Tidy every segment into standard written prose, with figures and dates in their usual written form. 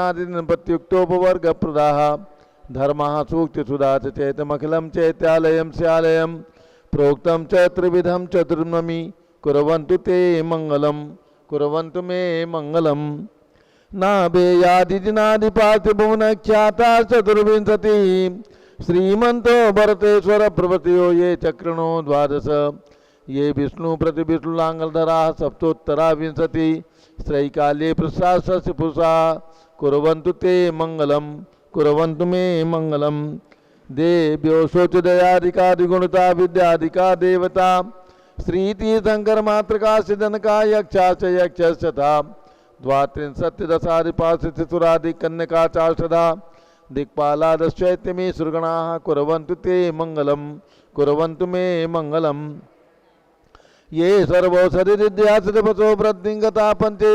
प्रत्युक्तोपवर्ग प्रदाः धर्मः सूक्ति सुधा चैतमखिलं चैत्यालयं स्यालयं प्रोक्तं च त्रिविधं चतुर्नमी कुर्वन्तु ते मंगलम कुर्वन्तु मे मंगलम नाभेयादिजिनादिपार्थिभुवनख्याता चतुर्विंशति श्रीमंतो भरतेश्वर प्रभृतयो ये चक्रणो द्वादश ये विष्णु प्रतिविष्णुलांगलधरा सप्तोत्तरा विंशति श्रैकाले प्रसास्य पुरुषा कुर्वन्तु ते मंगलम कुर्वन्तु मे मंगलम देव्यो शोचदयादिकादिगुणता विद्यादिका देवता श्रीतीर्थंकर मातृका सिद्धनका यक्षा च यक्षथा द्वात्रिंशत्दशादिपाशुरादि कन्यका चाषधा दिक्पालादश्चैत्यमे सुरगणाः कुर्वन्तु ते मंगलम कुर्वन्तु मे मंगलम ये सर्वौषधिद्यासो वृद्धिंगता पंचे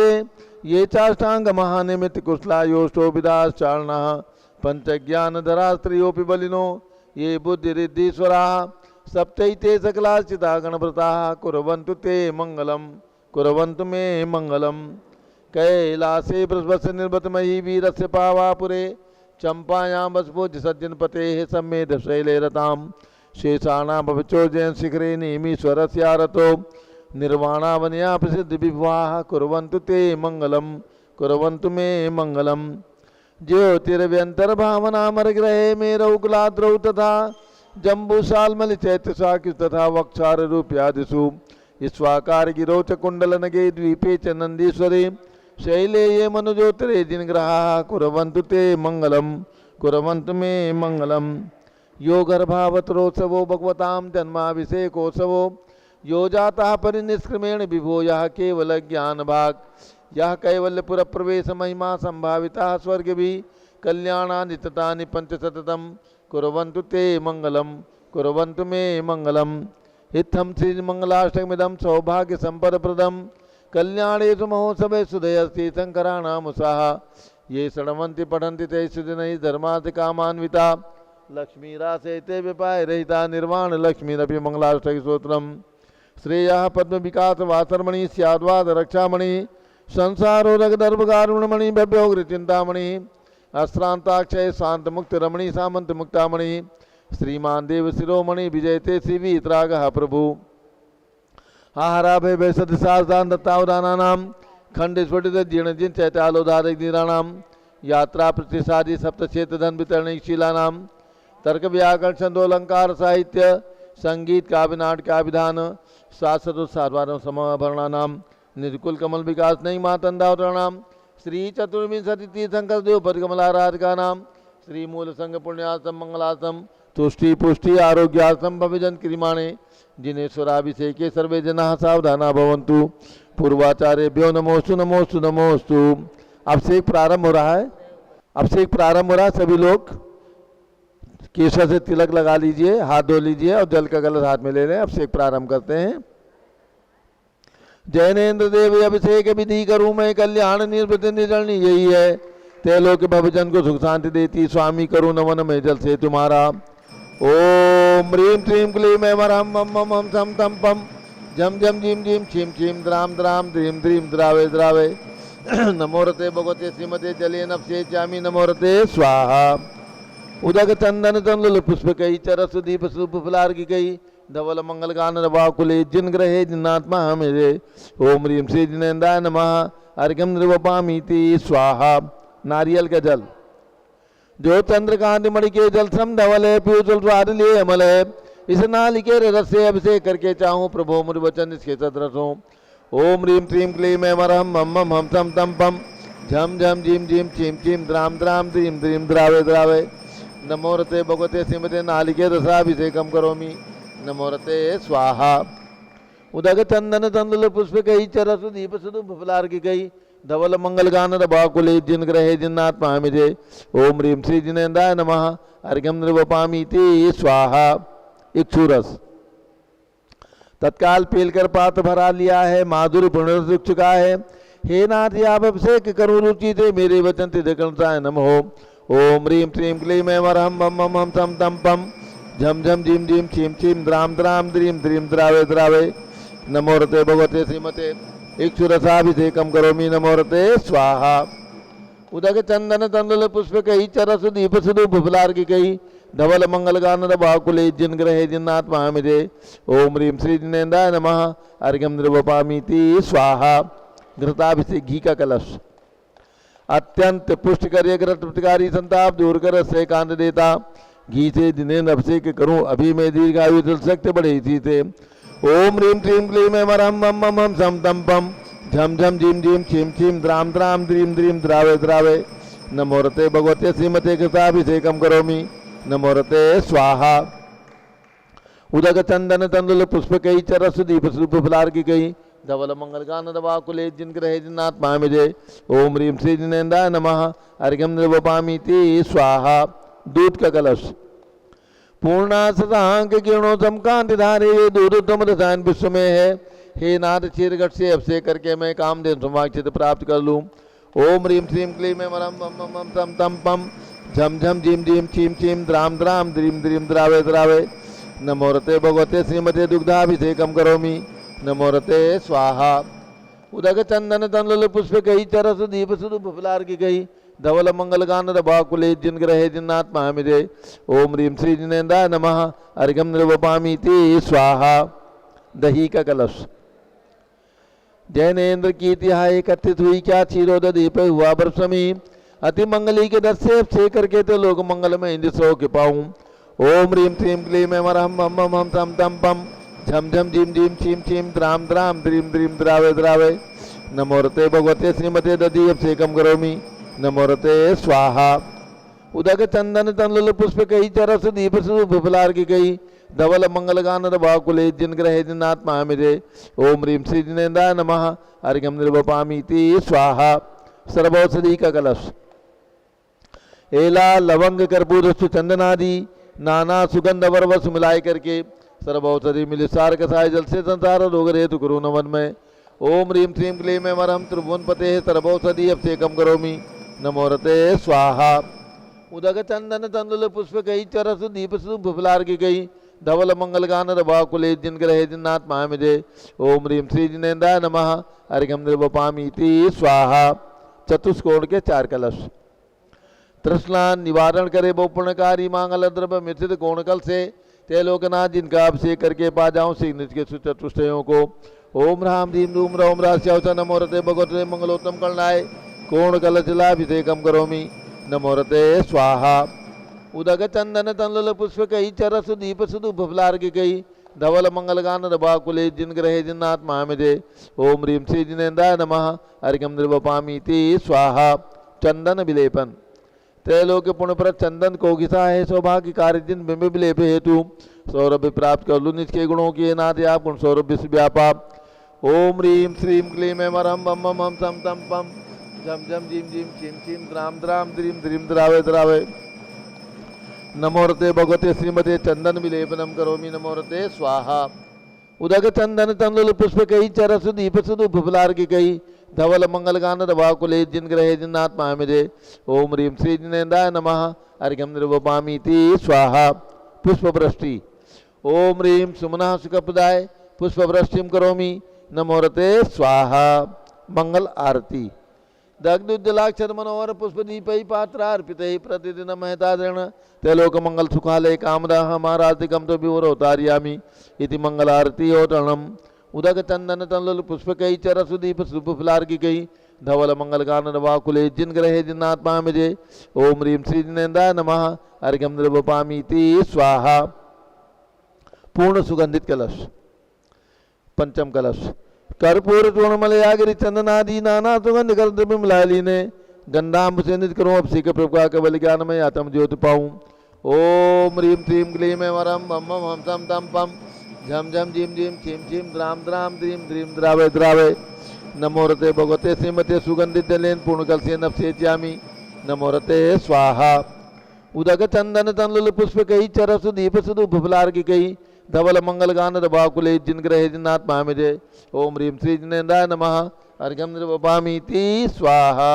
ये चाष्टांग महानिमित कुशलायोष्टो विदाश्चारणः पंचज्ञानधरा स्त्रियोपि बलिनो ये बुद्धिरिद्धीश्वराः सप्तैते सकलाश्चिता गणव्रताः कुर्वन्तु ते मंगलम कुर्वन्तु मे मंगलम कैलासे बृहस्पति निर्वतमयी वीरस्य पावापुरे चंपायां बसभोज सज्जनपतेः सम्मेद शैलेरतां शेषाणां भवचोजयन् शिखरे नेमीश्वरस्यारतो निर्वाणावन्या प्रसिद्ध विभवाः कुर्वन्तु ते मंगलम कुर्वन्तु मे मंगलम ज्योतिरव्यंतर्भावनामरग्रहे मेरौकुलाद्रौ तथा जम्बूशालमल चैत्य शाखि तथा वक्षार रूप्यादिषु ईश्वाकार गिरौ च कुंडलनगे द्वीपे च नंदीश्वरे शैले ये मनुज्योतिरे जिनग्रहाः कुर्वन्तु ते मंगलम कुर्वन्तु मे मंगलम यो गर्भावतरोत्सवो भगवतां जन्माभिषेकोत्सवो यो जातः परिनिष्क्रमेण विभो यः केवल ज्ञान भाग यह कैवल्यपुर प्रवेश महिमा संभाविता स्वर्ग भी कल्याणानि ततानि पंचशतम कुर्वन्तु ते मंगलम कुर्वन्तु मे मंगलम इत्थं श्रीमंगलाष्टकमिदं सौभाग्य संपदप्रदं कल्याणेषु महोत्सवे सुधयस्ति शंकराणामुषाः ये शृण्वन्ति पठन्ति ते सुदिनैः धर्मार्थकामान्विता लक्ष्मीरासेते विपाय रहिता निर्वाण लक्ष्मीरपि मंगलाष्टकस्तोत्रम् श्रेयः पद्म विकास वासरमणि स्याद्वाद रक्षामणि संसारो रगदर्भगारुणमणि भव्योग्र चिंतामणि अश्रांताक्षय शांत मुक्त रमणी सामंत मुक्तामणि श्रीमान देव शिरोमणि विजयते शिवी त्रागः प्रभु आहाराभय वैसद साधान दत्तावदानानां खंड स्फटित जीर्ण जिन चैतालोधारक निराणां यात्रा प्रतिसादी सप्तक्षेत्र धन वितरणशीलानां तर्क व्याकरण छंदोलंकार साहित्य संगीत काव्य नाटक विधान शास्त्र साधवान समाभरणानां निर्कुल कमल विकास नहीं मातंदावतरणाम श्री चतुर्विंशति तीर्थंकर देव पदकमलाराधिका नाम श्री मूल संघ पुण्यासम मंगलासम तुष्टि पुष्टि आरोग्यासम भविजन क्रिमाणे जिनेश्वराभिषेके सर्वे जना सावधाना भवन्तु पूर्वाचार्यभ्यो नमोस्तु नमोस्तु नमोस्तु। अभिषेक प्रारंभ हो रहा है, अभिषेक प्रारंभ हो रहा है। सभी लोग केशर से तिलक लगा लीजिए, हाथ धो लीजिए और जल का गलत हाथ में ले लें। अभिषेक प्रारंभ करते हैं। जैनेन्द्र देव अभिषेक विधि करूं मैं कल्याण निर्वृत्ति निर्जलनी यही है तेलोक भवजन को सुख शांति देती स्वामी करूं नमन मैं जल से तुम्हारा। ओम ह्रीं श्रीं क्लीं ऐं वरहं मम मम हम सम तम पम झम झम झीम झीम छीम छीम द्राम द्राम द्रीम द्रीम द्रावे द्रावे नमो रते भगवते श्रीमते जले नफसे चामी नमो रते स्वाहा। उदक चंदन तंदुल पुष्प कई चरस दीप सुप फलार की कई धवल मंगल गान रवाकुले जिन ग्रहे जिन्नात्मा मेरे। ओम ह्रीं श्री जिनेन्द्राय नमः अर्घ्यम निर्वपामीति स्वाहा। नारियल का जल जो चंद्रकांत मणि के जल सम धवल है पीयूष स्वाद लिए अमल है इस नालिके रस से अभिषेक करके चाहूँ प्रभो मुझ वचन इसके सदरसों। ओम ह्रीं श्रीं क्लीं ऐं वरहं मम मम हम सम तम पम झम झम झीम झीम छीम छीम द्राम द्राम द्रीम द्रीम द्रावे द्रावे नमो रते भगवते श्रीमते नालिके रसाभिषेकम करोमि नमो रते स्वाहा। उदक चंदन तंदुल पुष्प कई चरस दीप सुदु फलार की गई धवल मंगल गान रबाकुले जिन ग्रहे जिन्नात्मा मिजे। ओम ह्रीं श्री जिनेन्द्राय नमः अर्घ्यम निर्वपामीति स्वाहा। इक्षुरस तत्काल पीलकर पात्र भरा लिया है माधुर्य पुण्य चुका है। हे नाथ आप अभिषेक करो रुचि से मेरे वचन तिदकंसाय नमः। ओम ह्रीं श्रीं क्लीं ऐं वरहं मम मम हम सम तम पम झम झम झीम झीम छीम छीम द्राम द्राम द्रीम द्रीम द्रावे द्रावे नमो रते भगवते श्रीमते इक्षुरसाभिषेकम करोमि नमो रते स्वाहा। उदक चंदन तंदुल पुष्प कही चरस दीप सुदु भुफलार की कही धवल मंगल गान बाकुले जिन ग्रहे जिन्नात्मा मिजे ओम ह्रीम श्री जिनेन्द्राय नमः अर्घ्यम द्रवपामीति स्वाहा। घृताभिषेक घी का कलश अत्यंत पुष्ट कर ग्रत प्रतिकारी संताप दूर कर से कांत देता घी से जिनेन्द्र अभिषेक करूं अभी मैं दीर्घायु चल सकते बड़े इसी से। ओम ह्रीम क्लीम क्लीम मरम मम मम हम सम तम पम झम झम झीम झीम छीम छीम द्राम द्राम द्रीम द्रीम द्रावे द्रावे नमोरते भगवते श्रीमते कृताभिषेकम करोमि नमोरते स्वाहा। उदक चंदन तंदुल पुष्प कई चरस दीप सुप फलार की कई धवल मंगल गान दवाकुले जिन ग्रहे जिन्नात्मा मिजे ओम ह्रीम श्री जिनेन्द्राय नमः अर्घ्यम द्रवपामीति स्वाहा। दूध का कलश पूर्णा सदांक किरणों समकांति धारे दूध तुम रसायन विश्व में है हे नाथ क्षीरगढ़ से अभिषेक करके मैं कामधेनु समाक्षित प्राप्त कर लूँ। ओम ह्रीम श्रीम क्लीम मरम मम मम तम तम पम झम झम झीम झीम छीम छीम द्राम द्राम द्रीम द्रीम द्रावे द्रावे नमोरते भगवते श्रीमते दुग्धाभिषेकम करोमि नमोरते स्वाहा। उदक चंदन तंदुल पुष्प कही चरस दीप सुदु फुफलार की गई धवल मंगल गान बाकुले जिन ग्रहे जिन्नात्मा मिजे ओम ह्रीम श्री जिनेन्द्राय नमः अर्घ्यम निर्वपामीति स्वाहा। दही का कलश जैनेन्द्र की तिहाई एकत्रित हुई क्या क्षीरोद दीप हुआ बरसमी अति मंगली के दस से अभिषेक करके तो लोग मंगल में इंद्र सो के पाऊं। ओम ह्रीम क्लीम क्लीम मरहम मम मम हम तम तम पम झम झम झीम झीम छीम छीम द्राम द्राम द्रीम द्रीम द्रावे द्रावे नमोरते भगवते श्रीमते दधी अभिषेकम करोमि नमोरते स्वाहा। उदक चंदन तंदुल पुष्प कही चरस दीप सुफलार की कही धवल मंगल गान बाकुले जिन ग्रहे जिन्नात्मा मिजे ओम ह्रीम श्री जिनेन्द्राय नमः अर्घ्यम निर्वपामीति स्वाहा। सर्वौषधि का कलश एला लवंग कर्पूर चंदनादि नाना सुगंध वरवस मिलाए करके सर्वौषधि मिले सार कसाय जल से संसार रोग रेतु कुरु नवन में ओम ह्रीम श्रीम क्लीम मरहम त्रिभुवन पते सर्वौषधि अभिषेकम करोमि नमोरते स्वाहा। उदक चंदन तंदुल पुष्प कही चरस दीप सुफलार की गई धवल मंगल गान बाकुले जिन ग्रहे जिन्नात्मा मिजे ओम ह्रीम श्री जिनेन्द्राय नमः अर्घ्यम निर्वपामीति स्वाहा। चतुष्कोण के चार कलश तृष्णा निवारण करे वो पुण्यकारी मांगल द्रव्य मिश्रित कोणकल से ते लोकनाथ जिनका अभिषेक करके पा जाऊं श्री निज के चतुष्टयों को ओम राम धीम धूम रोम राश्यवच नमोरते भगवते मंगलोत्तम कलनाय कोण कलचलाभिषेकम करोमि नमोरते स्वाहा। उदक चंदन तंदुल पुष्प कही चरस दीप सुदु फुफलार की कही धवल मंगल गान बाकुले जिन ग्रहे जिन्नात्मा मिजे ओम ह्रीम श्री जिनेन्द्राय नमः अर्घ्यम निर्वपामीति स्वाहा। चंदन विलेपन त्रैलोक पुण्यप्रद चंदन को घिसा है सौभाग्य कार्य जिन बिंब विलेप हेतु सौरभ प्राप्त कर लू निज के गुणों की नाथ आप गुण सौरभ विश्व व्यापा। ओम ह्रीम श्रीम क्लीम मरम मम मम हम सम तम पम झम झम झीम झीम छीम छीम द्राम द्राम द्रीम द्रीम द्रावे द्रावे नमोरते भगवते श्रीमते चंदन विलेपनम करोमि नमोरते स्वाहा। उदक चंदन तंदुल पुष्प कही चरस दीप सुदु फुफलार की कही धवल मंगल गान बाकुले जिन ग्रहे जिन्नात्मा मिजे ओम ह्रीम श्री जिनेन्द्राय नमः अर्घ्यम निर्वपामीति स्वाहा। पुष्प वृष्टि ओम ह्रीम सुमना सुखप्रदाय पुष्प वृष्टिम करोमि नमोरते स्वाहा। मंगल आरती दग्धुज्जलाक्षर मनोहर पुष्प दीपै पात्र अर्पित प्रतिदिन महतादृण तैलोक मंगल सुखालय कामदा हमारातिकम तो विवरोतार्यामि इति मंगल आरती ओटणम। उदक चंदन तंदुल पुष्प कई चरसु दीप सुफलार की कई धवल मंगल गान वाकुले जिन ग्रहे जिन्नात्मा मिजे ओम ह्रीम श्री जिनेन्द्राय नमः अर्घ्यम द्रवपामीति स्वाहा। पूर्ण सुगंधित कलश पंचम कलश कर्पूर चूर्णमलयागिरि चंदनादि नाना सुगंध कर द्रव्य मिला लीने गंधाम्ब से नित करो अभिषेक प्रभुका केवल ज्ञान में आत्म ज्योति पाऊं। ओम ह्रीम श्रीम क्लीम वरम मम मम हम सम तम पम झम झम झीम झीम छीम छीम द्राम द्राम द्रीम द्रीम द्रावे द्रावे नमोरते भगवते श्रीमते सुगंधित लेन पूर्ण कल से नपसेच्यामि नमोरते स्वाहा। उदक चंदन तंदुल पुष्प कही चरसु दीप सुदु फुफलार की कही धवल मंगल गान बाकुले जिन ग्रहे जिन्नात्मा मिजे ओम ह्रीम श्री जिनेन्द्राय नमः अर्घ्यम निर्वपामीति स्वाहा।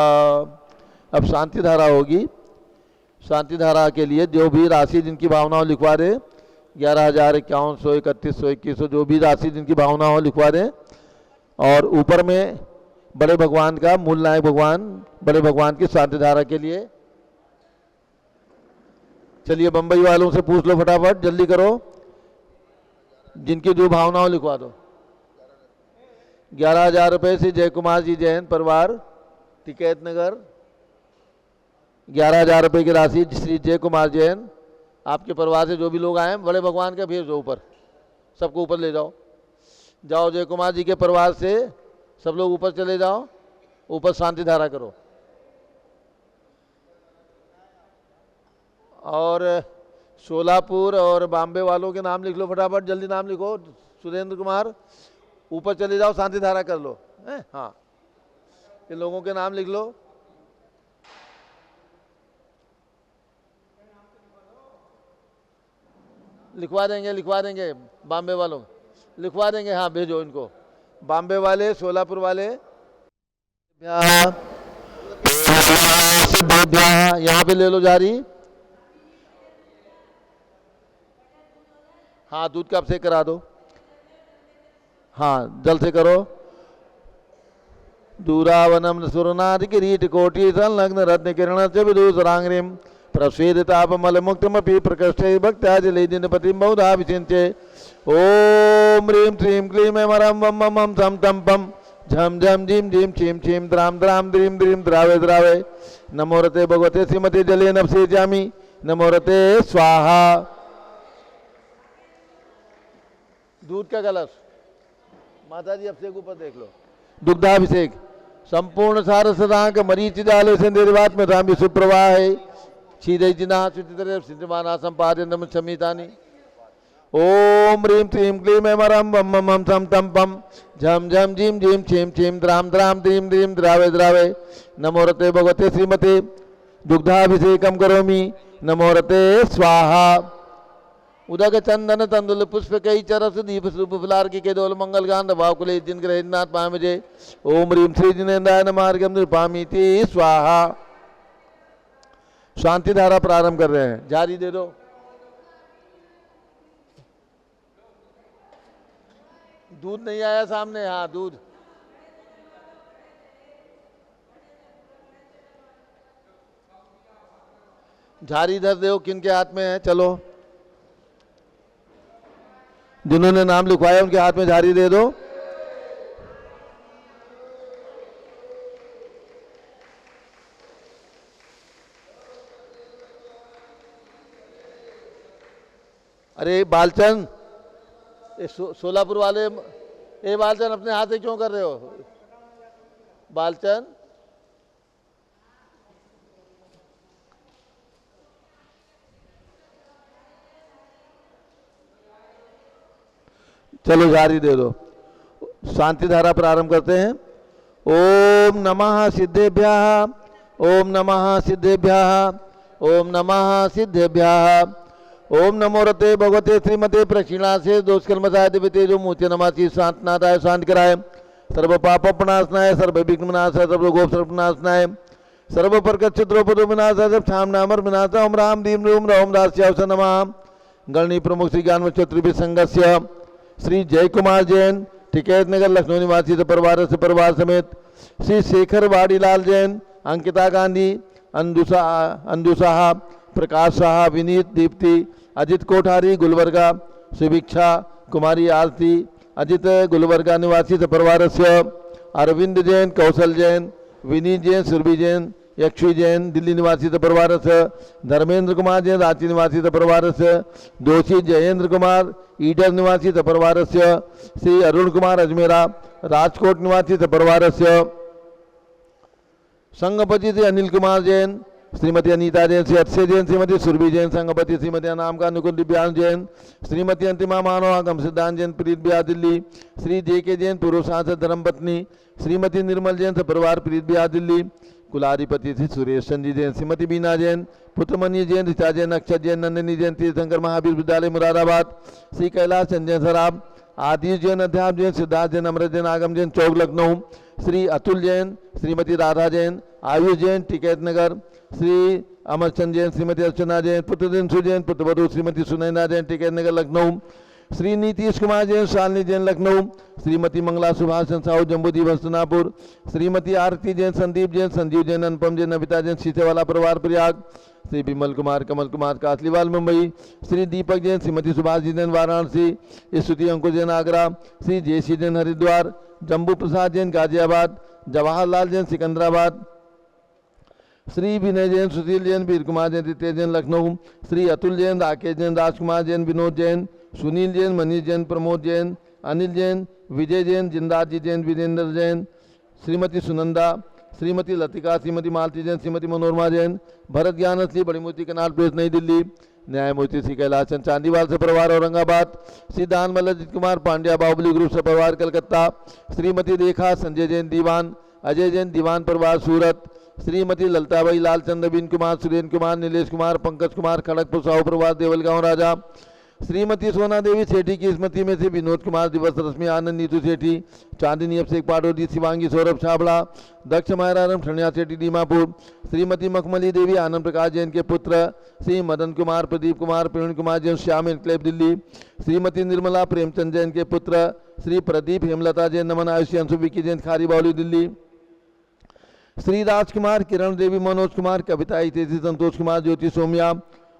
अब शांति धारा होगी। शांति धारा के लिए जो भी राशि जिनकी भावना हो लिखवा दे 11,51, 31, 21, जो भी राशि जिनकी भावना हो लिखवा दें। और ऊपर में बड़े भगवान का, मूल नायक भगवान बड़े भगवान की शांति धारा के लिए। चलिए बंबई वालों से पूछ लो फटाफट, जल्दी करो, जिनकी जो भावना हो लिखवा दो। 11,000 रुपये से जय कुमार जी जैन परिवार टिकैत नगर, 11,000 रुपये की राशि श्री जय कुमार जैन, आपके परिवार से जो भी लोग आए बड़े भगवान का भेज दो ऊपर, सबको ऊपर ले जाओ। जाओ जय कुमार जी के परिवार से सब लोग ऊपर चले जाओ, ऊपर शांति धारा करो। और सोलापुर और बॉम्बे वालों के नाम लिख लो फटाफट, जल्दी नाम लिखो। सुरेंद्र कुमार, ऊपर चले जाओ, शांति धारा कर लो। हाँ, इन लोगों के नाम लिख लो। लिखवा देंगे बॉम्बे वालों, लिखवा देंगे। हाँ भेजो इनको, बॉम्बे वाले, सोलापुर वाले, यहाँ पे ले लो जारी। हाँ दूध का अभिषेक करा दो, हाँ जल से करो। दूरावनम सुरनादि किरीट कोटि संलग्न रत्न किरण से विदूषरांग्रिम प्रस्वेदितापमल मुक्तमपि प्रकृष्टे भक्त्याजलि दिनपतिं बहुधा विचिन्त्ये। ओम ह्रीं श्रीं क्लीं ऐं मरं वं मं मं सं तं पं झं झं झीं झीं छीं छीं द्रां द्रां द्रीं द्रीं द्रावे द्रावे। नमो रते भगवते श्रीमते जले नभसेचामि, नमो रते स्वाहा। दूध का कलश, माता जी अभिषेक ऊपर देख लो। दुग्धाभिषेक संपूर्ण सार सदांक मरीचि जाल संदेवात में धाम सुप्रवाह है क्षीरै जिना सुचितरे सिद्धमाना संपादे नम समितानि। ओम ह्रीं श्रीं क्लीं ऐं मरं वं मं मं सं तं पं झं झं झीं झीं छीं छीं द्रां द्रां द्रीं द्रीं द्रावे द्रावे। नमो रते भगवते श्रीमते दुग्धाभिषेकं करोमि, नमो रते स्वाहा। उदक चंदन तंदुल पुष्प कई चरस दीप सूप फुलार की केदोल मंगल गांध भावकुले जिन ग्रहनाथ पामजे। ओम ह्रीं श्री जिनेन्द्राय नमार्गम निपामीति स्वाहा। शांति धारा प्रारंभ कर रहे हैं, जारी दे दो। दूध नहीं आया सामने, हाँ दूध। झारी इधर दो, किनके हाथ में है, चलो जिन्होंने नाम लिखवाया उनके हाथ में झारी दे दो। अरे बालचंद, सोलापुर वाले, ए बालचंद अपने हाथ से क्यों कर रहे हो बालचंद? चलो जारी दे दो, शांति धारा प्रारंभ करते हैं। ओम नमः सिद्धेभ्यः, ओम नमः सिद्धेभ्यः, ओम नमः सिद्धेभ्यः। ओम नमो रते भगवते श्रीमते प्रक्षिणा से दोषकर्मसाय दिव्यते जो मूर्ति नमासी शांतनाथाय शांति कराय सर्व पाप प्रणाशनाय सर्व विघ्न विनाशाय सर्व गोप सर्वनाशनाय सर्व प्रकट चित्रोपद विनाशाय सब शाम नामर विनाश। ओम राम दीम रूम राम दास्यावस नमः। गणनी प्रमुख श्री ज्ञान चतुर्भि संघस्य श्री जय कुमार जैन टिकैत नगर लखनऊ निवासी से परिवार समेत श्री शेखर वाड़ीलाल जैन, अंकिता गांधी, अंदु साहा, प्रकाश साहा, विनीत दीप्ति, अजित कोठारी गुलबर्गा, सुभिक्षा कुमारी आरती, अजित गुलबर्गा निवासी परिवार से अरविंद जैन, कौशल जैन, विनीत जैन, सुरभि जैन, यक्षी जैन दिल्ली निवासी परिवार से धर्मेंद्र कुमार जैन रांची निवासी परिवार से दोषी जयेंद्र कुमार ईडर निवासी परिवार से श्री अरुण कुमार अजमेरा राजकोट निवासी परिवार से संगपति श्री अनिल कुमार जैन, श्रीमती अनीता जैन, श्री अक्षय जैन, श्रीमती सुरभि जैन, संगपति श्रीमती नाम का अनुकुल दिव्यांग जैन, श्रीमती अंतिमा मानव आगम सिद्धांत जैन प्रीत बिहार दिल्ली, श्री जे के जैन पूर्व सांसद धर्मपत्नी, श्रीमती निर्मल जैन परिवार प्रीत बिहार दिल्ली, कुलाधिपति श्री सुरेश चंद्र जैन, श्रीमती बीना जैन, पुत्रमणि जैन, ऋचा जैन, अक्षय जैन, नंदिनी जैन, तीर्थंकर महावीर विद्यालय मुरादाबाद, श्री कैलाश चंद सराब, आदिश जैन, अध्याप जैन, सिद्धार्थ जैन, अमृत जैन, आगम जैन चौक लखनऊ, श्री अतुल जैन, श्रीमती राधा जैन, आयुष जैन टिकैत नगर, श्री अमरचंद जैन, श्रीमती अर्चना जैन, पुत्र दिनसु जैन, पुत्रवधु श्रीमती सुनैना जैन टिकैत नगर लखनऊ, श्री नीतीश कुमार जैन शालिनी जैन लखनऊ, श्रीमती मंगला सुभाषचंद्र साहू जम्बूदीप हस्तनापुर, श्रीमती आरती जैन संदीप जैन संजीव जैन अनुपम जैन नविता जैन सीसेवाला परिवार प्रयाग, श्री विमल कुमार कमल कुमार कासलीवाल मुंबई, श्री दीपक जैन श्रीमती सुभाष जैन वाराणसी, स्तुति अंकुर जैन आगरा, श्री जेसी जैन हरिद्वार, जम्बू प्रसाद जैन गाजियाबाद, जवाहरलाल जैन सिकंदराबाद, श्री विनय जैन सुशील जैन वीर कुमार जैन रितेश जैन लखनऊ, श्री अतुल जैन राकेश जैन राजकुमार जैन विनोद जैन, सुनील जैन मनीष जैन प्रमोद जैन, अनिल जैन विजय जैन जिंदाजी जैन वीरेंद्र जैन, श्रीमती सुनंदा, श्रीमती लतिका, श्रीमती मालती जैन, श्रीमती मनोरमा जैन, भरत ज्ञान असली बड़ी मूर्ति कनाल प्लेस नई दिल्ली, न्यायमूर्ति श्री कैलाश चंद चांदीवाल से परिवार औरंगाबाद, श्री दान मल्लजीत कुमार पांड्या बाहुबली ग्रुप से परिवार कलकत्ता, श्रीमती रेखा संजय जैन दीवान, अजय जैन दीवान परिवार सूरत, श्रीमती ललताबाई लालचंद नवीन कुमार सुरेंद्र कुमार नीलेश कुमार पंकज कुमार खड़गपुर साहू परिवार देवलगांव राजा, श्रीमती सोना देवी सेठी की स्मृति में से विनोद कुमार दिवस रश्मि आनंद नीतू सेठी चांदनी अभिषेक पाटोदी शिवांगी सौरभ छाबड़ा दक्ष मायरारम ठनिया सेठी दीमापुर, श्रीमती मखमली देवी आनंद प्रकाश जैन के पुत्र, श्री मदन कुमार प्रदीप कुमार प्रवीण कुमार जैन श्याम इनक्लेव दिल्ली, श्रीमती निर्मला प्रेमचंद जैन के पुत्र, श्री प्रदीप हेमलता जैन नमन आयुषी अंशु विकी जैन खारी बावली दिल्ली, श्री राजकुमार किरण देवी मनोज कुमार कविता हितेशी संतोष कुमार ज्योति सोमिया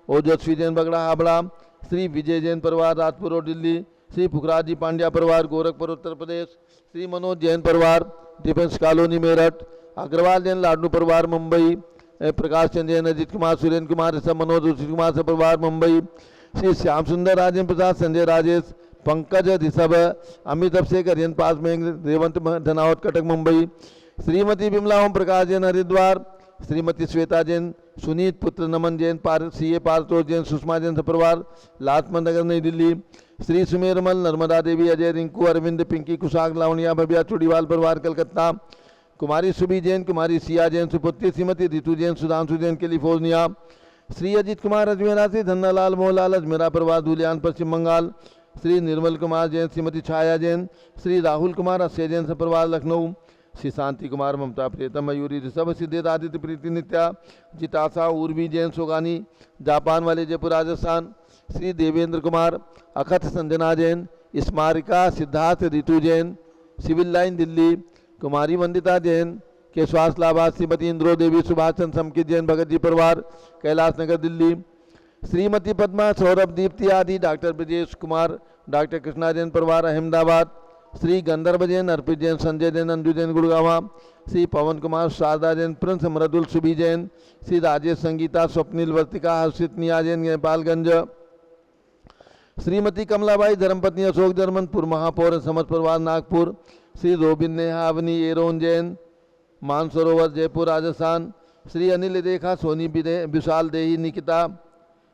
ओजस्वी जैन बगड़ा हाबड़ा, श्री विजय जैन परिवार राजपुर रोड दिल्ली, श्री फुकराज जी पांड्या परिवार गोरखपुर उत्तर प्रदेश, श्री मनोज जैन परिवार डिफेंस कॉलोनी मेरठ, अग्रवाल जैन लाडनू परिवार मुंबई, प्रकाश चंद जैन अजित कुमार सुरेंद्र कुमार ऋषभ मनोज ऋषि कुमार से परिवार मुंबई, श्री श्याम सुंदर राजेंद्र प्रसाद संजय राजेश पंकज ऋषभ अमित अभिषेक अरियन पास में रेवंत धनावत कटक मुंबई, श्रीमती विमला ओम प्रकाश जैन हरिद्वार, श्रीमती श्वेता जैन सुनीत पुत्र नमन जैन सीए पारतोष जैन सुषमा जैन परिवार लाजपत नगर नई दिल्ली, श्री सुमेरमल नर्मदा देवी अजय रिंकू अरविंद पिंकी कुशाग लावणिया भव्या चूड़ीवाल परिवार कलकत्ता, कुमारी सुबी जैन कुमारी सिया जैन सुपुत्री श्रीमती रितु जैन सुधांशु जैन कैलिफोर्निया, श्री अजित कुमार अजमेरा से धन्नालाल मोहनलाल अजमेरा परिवार धुलियान पश्चिम बंगाल, श्री निर्मल कुमार जैन श्रीमती छाया जैन, श्री राहुल कुमार अस्य जैन परिवार लखनऊ, श्री शांति कुमार ममता प्रियतम मयूरी ऋषभ सिद्धेश आदित्य प्रीति नित्या जितासा उर्वी जैन सोगानी जापान वाले जयपुर राजस्थान, श्री देवेंद्र कुमार अखत संजना जैन स्मारिका सिद्धार्थ ऋतु जैन सिविल लाइन दिल्ली, कुमारी वंदिता जैन के स्वास्थ्य लाभार्थ श्रीमती इंद्रो देवी सुभाष चंद्र समकित जैन भगत जी परिवार कैलाश नगर दिल्ली, श्रीमती पद्मा सौरभ दीप्ति आदि डॉक्टर ब्रजेश कुमार डॉक्टर कृष्णा जैन परिवार अहमदाबाद, श्री गंधर्व जैन अर्पित जैन संजय जैन अंजू जैन गुड़गावा, श्री पवन कुमार शारदा जैन प्रिंस मृदुल सुबी जैन, श्री राजेश संगीता स्वप्निल वर्तिका हर्षित निया जैन नेपालगंज, श्रीमती कमलाबाई धर्मपत्नी अशोक जर्मनपुर महापौर समझ परिवार नागपुर, श्री रोबिन नेहा अवनी एरोन जैन मानसरोवर जयपुर राजस्थान, श्री अनिल रेखा सोनी विशाल देही निकिता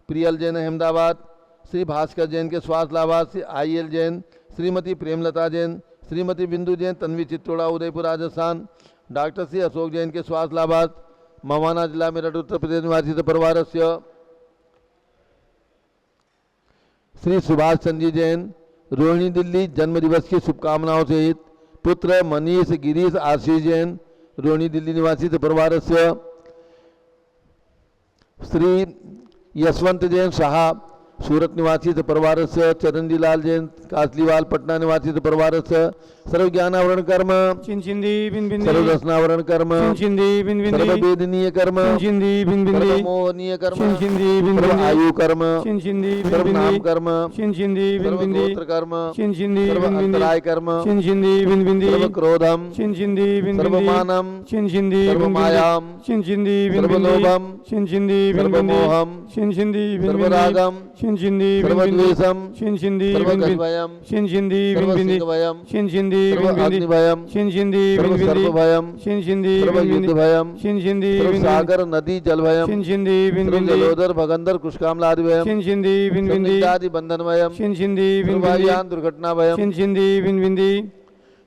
प्रियल जैन अहमदाबाद, श्री भास्कर जैन के स्वास्थ्य लाभार्थ IL जैन, श्रीमती प्रेमलता जैन, श्रीमती बिंदु जैन तन्वी चित्तौड़ा उदयपुर राजस्थान, डॉक्टर श्री अशोक जैन के स्वास्थ्य लाभार्थ मवाना जिला मेरठ उत्तर प्रदेश निवासी परिवार से, श्री सुभाष चंद्र जैन रोहिणी दिल्ली जन्म दिवस की शुभकामनाओं सहित पुत्र मनीष गिरीश आशीष जैन रोहिणी दिल्ली निवासी परिवार से, श्री यशवंत जैन शाह सूरत निवासी परिवार से, चरणजी लाल जैन कासलीवाल पटना निवासी परिवार से, सर्व ज्ञानावरण कर्म सर्व रसनावरण कर्म सर्व वेदनीय कर्म सर्व मोहनीय कर्म सर्व आयु कर्म सर्व नाम कर्म सर्व गोत्र कर्म सर्व अंतराय कर्म सर्व क्रोधम सर्व मानम सर्व मायाम सर्व लोभम सर्व मोहम सर्व रागम सर्व द्वेषम सर्व गजभयम सर्व सिंहभयम सर्व अग्निभयम सर्व सर्वभयम सर्व युद्धभयम सर्व सागर नदी जलभयम सर्व जलोदर भगंदर कुशकामला आदि भयम सर्व आदि बंधन भयम सर्व वायुयान दुर्घटना भयम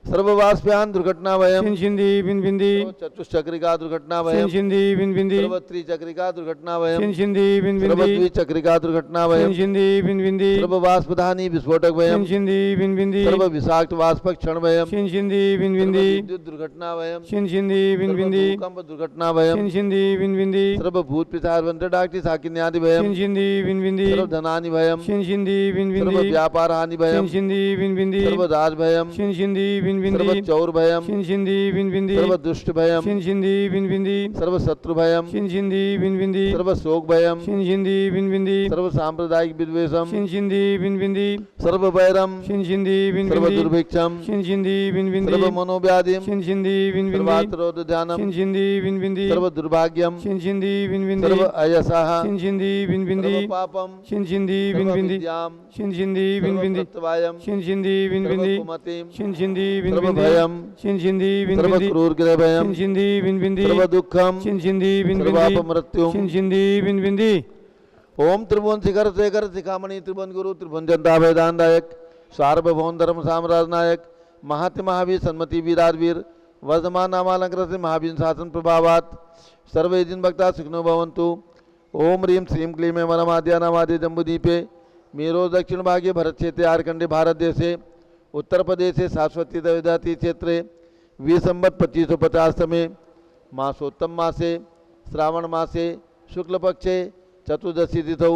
सर्ववास्प्यान दुर्घटना वयम शिन शिंदी बिन बिंदी चतुश्चक्रिका दुर्घटना शिन वयम शिंदी बिन बिंदी सर्वत्रिचक्रिका दुर्घटना वयम शिन शिंदी बिन बिंदी सर्वद्विचक्रिका दुर्घटना शिन वयम शिंदी बिन बिंदी सर्ववास्पधानी विस्फोटक वयम शिन शिंदी बिन बिंदी सर्व विषाक्त वाष्पक क्षण वयम शिन शिंदी बिन बिंदी विद्युत दुर्घटना वयम शिन शिंदी बिन बिंदी भूकंप दुर्घटना वयम शिन शिंदी बिन बिंदी सर्व भूत पिशाच वंत्र डाक्टी साकिन्यादि वयम शिन शिंदी बिन बिंदी सर्व धनानि भयम शिन शिंदी बिन सर्व बिंदी व्यापार हानि भयम शिन शिंदी बिन बिंदी सर्व राज भयम शिन शिंदी बिन सर्व बिंदी चौर भयम शिन शिंदी बिन बिंदी सर्व दुष्ट भयम शिन शिंदी बिन बिंदी सर्व शत्रु भयम शिन शिंदी बिन बिंदी सर्व शोक भयम शिन शिंदी बिन बिंदी सर्व सांप्रदायिक विद्वेषम शिन शिंदी बिन बिंदी सर्व वैरम शिन शिंदी बिन सर्व बिंदी दुर्भिक्षम शिन शिंदी बिन बिंदी सर्व मनोव्याधिम शिन शिंदी बिन बिंदी सर्वात्रोध ध्यानम शिन शिंदी बिन बिंदी सर्व दुर्भाग्यम शिन शिंदी बिन बिंदी सर्व अयसः शिन शिंदी बिन बिंदी सर्व पापम शिन शिंदी बिन सर्व बिंदी विद्याम शिन शिंदी बिन सर्व बिंदी प्रत्यवायम शिन शिंदी बिन सर्व बिंदी कुमतिम शिन शिंदी बिन सर्व बिंदी भयम शिन शिंदी बिन सर्व बिंदी क्रूर ग्रह भयम शिन शिंदी बिन बिंदी सर्व दुःखम शिन शिंदी बिन बिंदी सर्वापमृत्युम शिन शिंदी बिन बिंदी ओम त्रिभुवन शिखर शेखर शिखामणि त्रिभुवन गुरु त्रिभुवन जनता भयदानदायक सार्वभौम धर्म साम्राज्य नायक महात्मा महावीर सन्मति वीराजवीर वर्धमान नामालंकृत से महावीर शासन प्रभावात सर्वे दिन भक्ता सुखनो भवन्तु। ओम ह्रीं श्रीं क्लीं वरमाद्या नामादि जम्बूदीपे मेरो दक्षिण भागे भरत क्षेत्रे आर्कंडे भारत देशे उत्तर प्रदेशे शाश्वती दविदाती क्षेत्रे विसंवत 2550 में मासोत्तम मासे श्रावण मासे शुक्ल पक्षे चतुर्दशी तिथौ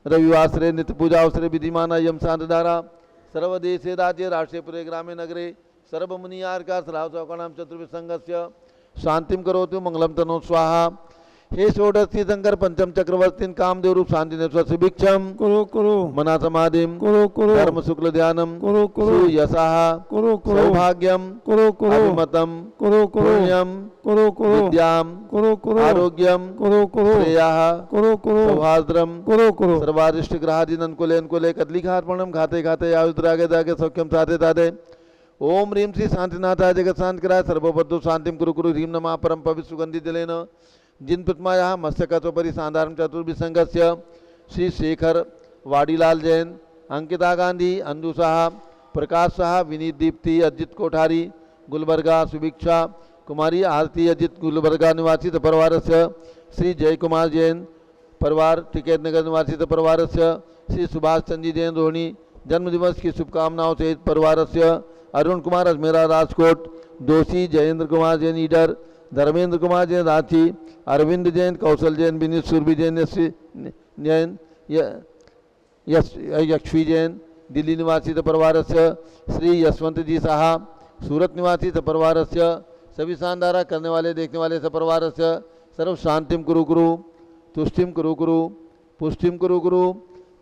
रविवासरे नित्य पूजावसरे विधिमान यम शांतधारा सर्वदेशे राज्ये राष्ट्रे पुरे ग्रामे नगरे सर्वमुनियार्का सलाह चौकणाम चतुर्विसंगस्य शांतिम करोतु मंगलम तनो स्वाहा। हे षोडशी शंकर पंचम चक्रवर्ती कामदेव रूप शांति ने स्वभिक्षम कुरु कुरु मना समाधिम कुरु कुरु धर्म शुक्ल ध्यानम कुरु कुरु यशः कुरु कुरु सौभाग्यम कुरु कुरु अभिमतम कुरु कुरु पुण्यम कुरु कुरु विद्याम कुरु कुरु आरोग्यम कुरु कुरु श्रेयः कुरु कुरु सौभाद्रम कुरु कुरु सर्वादिष्ट ग्रहादीन अनुकूले कदली खात्मणम खाते खाते आयुद्रागे दागे सौख्यम साधे साधे। ओम ह्रीं श्री शांतिनाथाय जगत शांत कराय सर्वबद्धो शांतिम कुरु कुरु ह्रीं नमः परम पवित्र सुगंधि जलेन जिन प्रतिमायाः मस्तकतोपरि साधारण चतुर्भिसंगस्य श्री शेखर वाडीलाल जैन अंकिता गांधी अंजुशाह प्रकाश शाह विनीत दीप्ति अजित कोठारी गुलबर्गा सुभिक्षा कुमारी आरती अजित गुलबर्गा निवासित परिवारस्य श्री जय कुमार जैन परिवार टिकेत नगर निवासित परिवारस्य श्री सुभाष चंद्र जैन रोहिणी जन्मदिवस की शुभकामनाओं सहित परिवारस्य अरुण कुमार अजमेरा राजकोट दोषी जयेंद्र कुमार जैन ईडर धर्मेंद्र कुमार जैन रांची अरविंद जैन कौशल जैन विनीत सुरभि जैन जैन यक्षवी जैन दिल्ली निवासित परिवारस्य श्री यशवंत जी साहा सूरत निवासित परिवारस्य सभी शानदारा करने वाले देखने वाले सपरिवारस्य सर्व शांतिम कुरु कुरु तुष्टिम कुरु कुरु पुष्टिम कुरु कुरु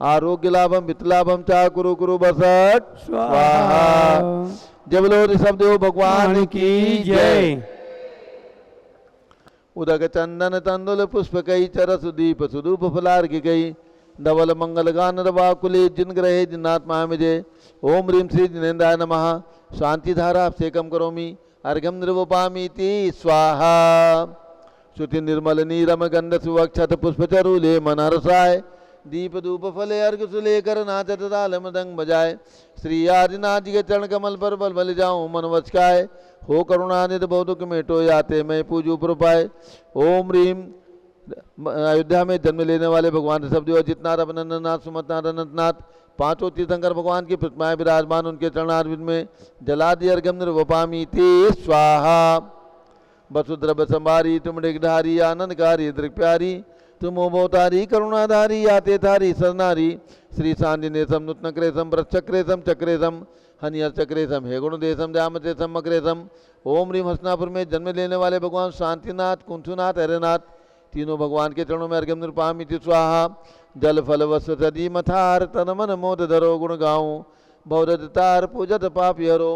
आरोग्य लाभम वित्तलाभम चा कुरु कुरु बसट स्वाहा। जय बोलो ऋषभ देव भगवान की जय। उदक चंदन तंदुल पुष्प कई चरस दीप सुदूप फलार्घ गई धवल मंगल गान रवाकुले जिन ग्रहे जिन्नात्मा मिजे। ओम ह्रीं श्री जिनेन्द्राय नमः शांति धारा अभिषेकम करोमि अर्घ्यम निर्वपामीति स्वाहा। श्रुति निर्मल नीरम गंध सुवक्षत पुष्पचरूले मनहर्षाय दीप धूप फले अर्घ सुलेकर नाचत ताल मृदंग बजाए। श्री आदिनाथ जी के चरण कमल पर बल बल जाऊं मन वचकाय हो करुणानिधि बहुदुख मेटो याते मैं पूजू प्रपाय। ओम ह्रीं अयोध्या में जन्म लेने वाले भगवान ऋषभदेव अजितनाथ अभिनंदननाथ सुमतनाथ अनंतनाथ पांचों तीर्थंकर भगवान की प्रतिमाएं विराजमान उनके चरणारविंद में जलादि अर्घ्यम निर्वपामीति स्वाहा। वसुद्रव्य संभारी तुम डिगधारी आनंदकारी दृक्प्यारी तुम मोतारी करुणाधारी याते थारी सरनारी श्री सांदिनेशम नूतनक्रेशम वृक्षक्रेशम चक्रेशम हनियर चक्रेशम हे गुणदेशम द्यामतेशम मक्रेशम। ओम ह्रीं हसनापुर में जन्म लेने वाले भगवान शांतिनाथ कुंठुनाथ हरेनाथ तीनों भगवान के चरणों में अर्घ्यम निर्वपामीति स्वाहा। जल फल वसदी मथार तन मन मोद धरो गुण गाऊं भौरतार पूजत पापी हरो।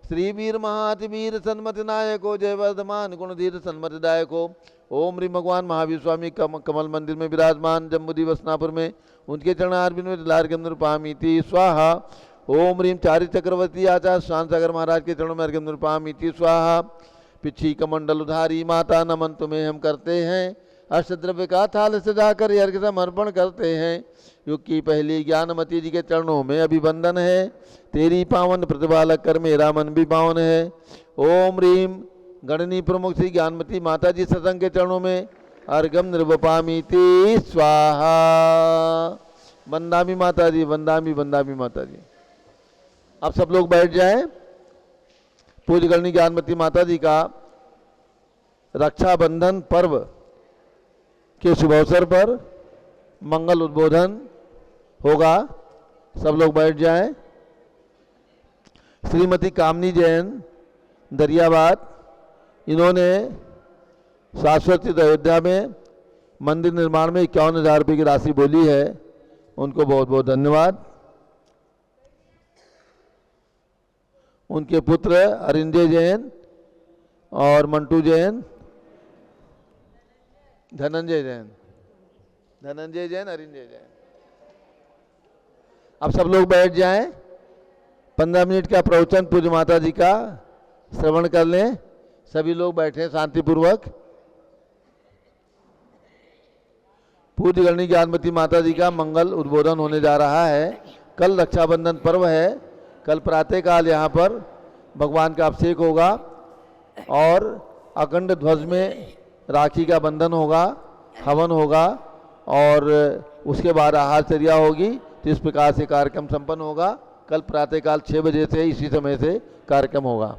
श्री वीर महाति वीर सन्मति नायको जय वर्धमान गुणधीर सन्मति दायको। ओम ह्रीं भगवान महावीर स्वामी कमल मंदिर में विराजमान जम्बूद्वीप हसनापुर में उनके चरणारविंद में अर्घ्यम निर्वपामीति स्वाहा। ओम ह्रीं चारि चक्रवर्ती आचार्य शांत सागर महाराज के चरणों में अर्घ्यम निर्वपामीति स्वाहा। पिछी कमंडल उधारी माता नमन तुम्हें हम करते हैं अष्टद्रव्य का थाल सजाकर अर्घ्य समर्पण करते हैं। युग की पहली ज्ञानमती जी के चरणों में अभिवंदन है। तेरी पावन प्रतिभा लगकर मेरा मन भी पावन है। ओम रीम गणनी प्रमुख श्री ज्ञानमती माता जी सत्संग के चरणों में अर्घम निर्वपामीति स्वाहा। वंदामी माता जी, वंदामी वंदामी माता जी। अब सब लोग बैठ जाएं। पूज्य गणनी ज्ञानमती माता जी का रक्षाबंधन पर्व के शुभ अवसर पर मंगल उद्बोधन होगा। सब लोग बैठ जाएं। श्रीमती कामनी जैन दरियाबाद, इन्होंने शाश्वत अयोध्या में मंदिर निर्माण में 51,000 रुपये की राशि बोली है। उनको बहुत बहुत धन्यवाद। उनके पुत्र अरिंजय जैन और मंटू जैन, धनंजय जैन, अरिंजय जैन। अब सब लोग बैठ जाएं। 15 मिनट का प्रवचन पूज्य माता जी का श्रवण कर लें। सभी लोग बैठे शांतिपूर्वक। पूज्य गणनी ज्ञानमती माता जी का मंगल उद्बोधन होने जा रहा है। कल रक्षाबंधन पर्व है। कल प्रातःकाल यहाँ पर भगवान का अभिषेक होगा और अखंड ध्वज में राखी का बंधन होगा, हवन होगा और उसके बाद आहारचर्या होगी। तो इस प्रकार से कार्यक्रम संपन्न होगा। कल प्रातःकाल 6 बजे से इसी समय से कार्यक्रम होगा।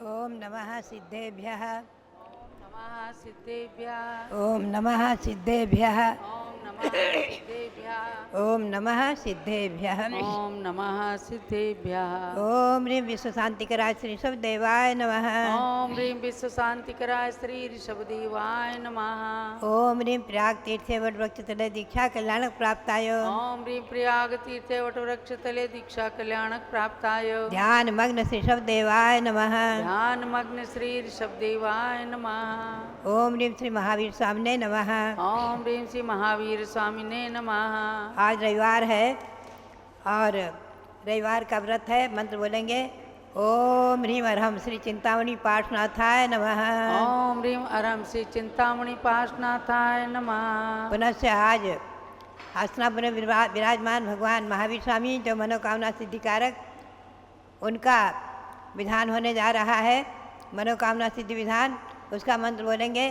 ओम नमः सिद्धेभ्यः। नमः सिद्धेभ्यः। ओम नमः सिद्धेभ्यः। ओम नमः सिद्धेभ्यः। ओम नमः सिद्धेभ्यः। ओम नमः सिद्धेभ्यः। ओम ह्रीं विश्व शांतिकराय श्री ऋषभदेवाय नमः। ओम ह्रीं विश्व शांतिकराय श्री ऋषभदेवाय नमः। ओम ह्रीं प्रयाग तीर्थे वट वृक्ष तले दीक्षा कल्याणक प्राप्ताय। ओम ह्रीं प्रयाग तीर्थे वटवृक्ष तले दीक्षा कल्याणक प्राप्ताय। ध्यान मग्न श्री ऋषभदेवाय नमः। ध्यान मग्न श्री ऋषभदेवाय नमः। ओम ह्रीं श्री महावीर स्वामिने नमः। ओम ह्रीं श्री महावीर स्वामिने नमः। आज रविवार है और रविवार का व्रत है। मंत्र बोलेंगे। ओम ह्रीं अरहम श्री चिंतामणि पार्श्वनाथाय नमः। ओम ह्रीं अरहम श्री चिंतामणि पार्श्वनाथाय नमः। पुनश्च आज हस्तिनापुर में विराजमान भगवान महावीर स्वामी जो मनोकामना सिद्धिकारक, उनका विधान होने जा रहा है। मनोकामना सिद्धि विधान, उसका मंत्र बोलेंगे।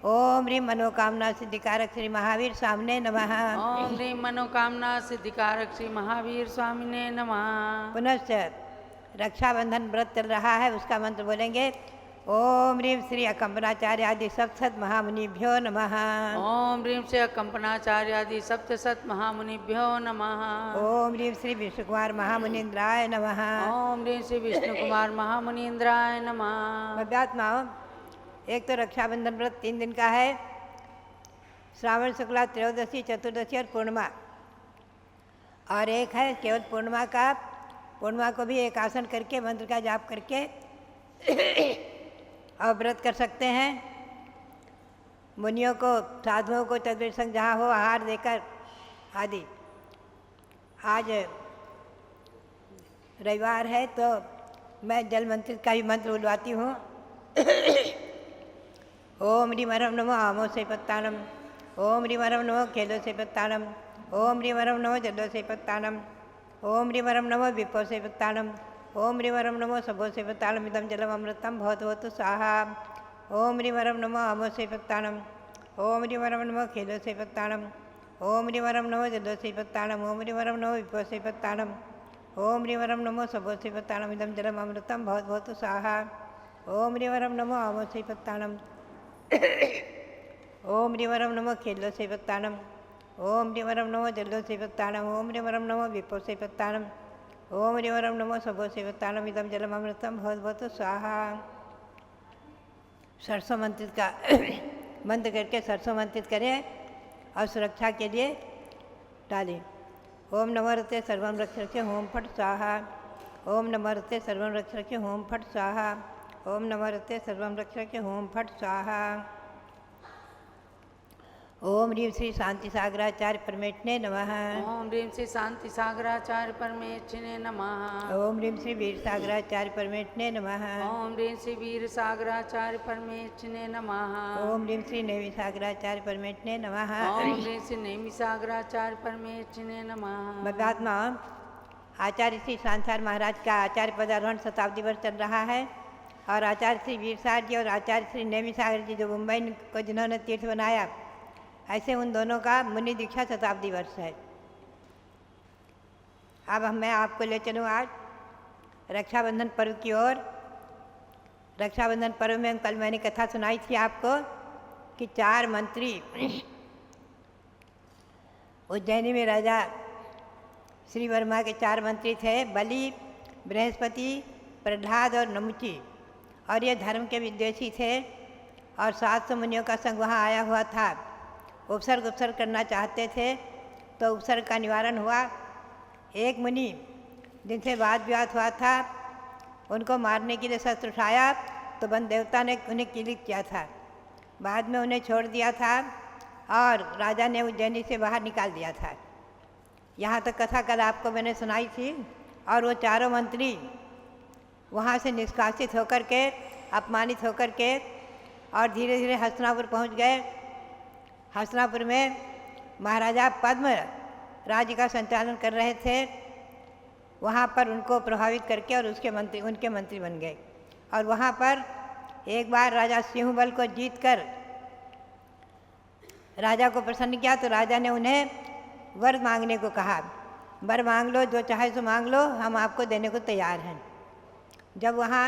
ओम ह्रीं मनोकामना सिद्धिकारक श्री महावीर स्वामिने नमः। ओम ह्रीं मनोकामना सिद्धिकारक श्री महावीर स्वामिने नमः। पुनश्च रक्षाबंधन व्रत चल रहा है, उसका मंत्र बोलेंगे। ओम ह्रीं श्री अकंपनाचार्य आदि सप्तशत महामुनिभ्यो नमः। ओम ह्रीं श्री अकंपनाचार्य आदि सप्तशत महामुनिभ्यो नमः। ओम ह्रीं श्री विष्णुकुमार महामुनीन्द्राय नमः। ओम ह्रीं श्री विष्णुकुमार महामुनीन्द्राय नमः। भव्यात्माओं, एक तो रक्षाबंधन व्रत 3 दिन का है। श्रावण शुक्ला त्रयोदशी, चतुर्दशी और पूर्णिमा, और एक है केवल पूर्णिमा का। पूर्णिमा को भी एक आसन करके मंत्र का जाप करके और व्रत कर सकते हैं। मुनियों को, साधुओं को चतुर्वेद संग जहाँ हो आहार देकर आदि। आज रविवार है तो मैं जल मंत्र का भी मंत्र बुलवाती हूँ। ओम ह्रीं अरहम नमो आमो से पत्तानम। ओम ह्रीं अरहम नमो खेलो से पत्तानम। ओम ह्रीं अरहम नमो जलो से पत्तानम। ओम ह्रीं अरहम नमो विपो से पत्तानम। ओम ह्रीं अरहम नमो सबो से पत्तानम। इदं जलम अमृतम भवतु भवतु स्वाहा। ओम ह्रीं अरहम नमो आमो से पत्तानम। ओम ह्रीं अरहम नमो खेलो से पत्तानम। ओम ह्रीं अरहम नमो जलो से पत्तानम। ओम ह्रीं अरहम नमो विपो से पत्तानम। ओम ह्रीं अरहम नमो सबो से पत्तानम। इदं जलम अमृतम भवतु भवतु स्वाहा। ओम ह्रीं अरहम नमो आमो से पत्तानम। ओम ह्रीं अरहम नमो खेलो से पत्तानम। ओम ह्रीं अरहम नमो जलो से पत्तानम। ओम ह्रीं अरहम नमो विपो से पत्तानम। ओम ह्रीं अरहम नमो सबो से पत्तानम। इदं जलम अमृतम भवतु भवतु स्वाहा। सरसों मंत्रित का मंत्र करके सरसों मंत्रित करें और सुरक्षा के लिए डालें। ओम नमो रते सर्वं रक्ष रखे होम फट स्वाहा। ओम नमो रते सर्वं रक्ष रखे होम फट स्वाहा। ओम नमो रते सर्वं रक्ष रखे होम फट स्वाहा। ओम ह्रीं श्री शांति सागराचार्य परमेष्ठिने नमः। ओम ह्रीं श्री शांति सागराचार्य परमेष्ठिने नमः। ओम ह्रीं श्री वीर सागराचार्य परमेष्ठिने नमः। ओम ह्रीं श्री वीर सागराचार्य परमेष्ठिने नमः। ओम ह्रीं श्री नेमि सागराचार्य परमेष्ठिने नमः। ओम ह्रीं श्री नेमि सागराचार्य परमेष्ठिने नमः। भगवात्मा आचार्य श्री शांतार महाराज का आचार्य पदारोहण शताब्दी वर्ष चल रहा है और आचार्य श्री वीर सागर जी और आचार्य श्री नेमि सागर जी जो मुंबई को जिन्होंने तीर्थ बनाया, ऐसे उन दोनों का मुनि दीक्षा शताब्दी वर्ष है। अब मैं आपको ले चलूँ आज रक्षाबंधन पर्व की ओर। रक्षाबंधन पर्व में कल मैंने कथा सुनाई थी आपको कि 4 मंत्री उज्जैनी में राजा श्री वर्मा के 4 मंत्री थे, बलि, बृहस्पति, प्रहलाद और नमुची, और ये धर्म के विद्वेषी थे और 700 मुनियों का संग वहाँ आया हुआ था। उपसर्ग करना चाहते थे तो उपसर्ग का निवारण हुआ। एक मुनि जिनसे वाद विवाद हुआ था, उनको मारने के लिए शस्त्र उठाया तो वन देवता ने उन्हें किलित किया था। बाद में उन्हें छोड़ दिया था और राजा ने उज्जैनी से बाहर निकाल दिया था। यहाँ तक कथा कल आपको मैंने सुनाई थी। और वो 4 मंत्री वहाँ से निष्कासित होकर के, अपमानित होकर के और धीरे धीरे हस्तिनापुर पहुँच गए। हस्तिनापुर में महाराजा पद्म राज्य का संचालन कर रहे थे। वहाँ पर उनको प्रभावित करके और उनके मंत्री बन गए। और वहाँ पर एक बार राजा सिंहबल को जीतकर राजा को प्रसन्न किया तो राजा ने उन्हें वर मांगने को कहा। वर मांग लो, जो चाहे सो मांग लो, हम आपको देने को तैयार हैं। जब वहाँ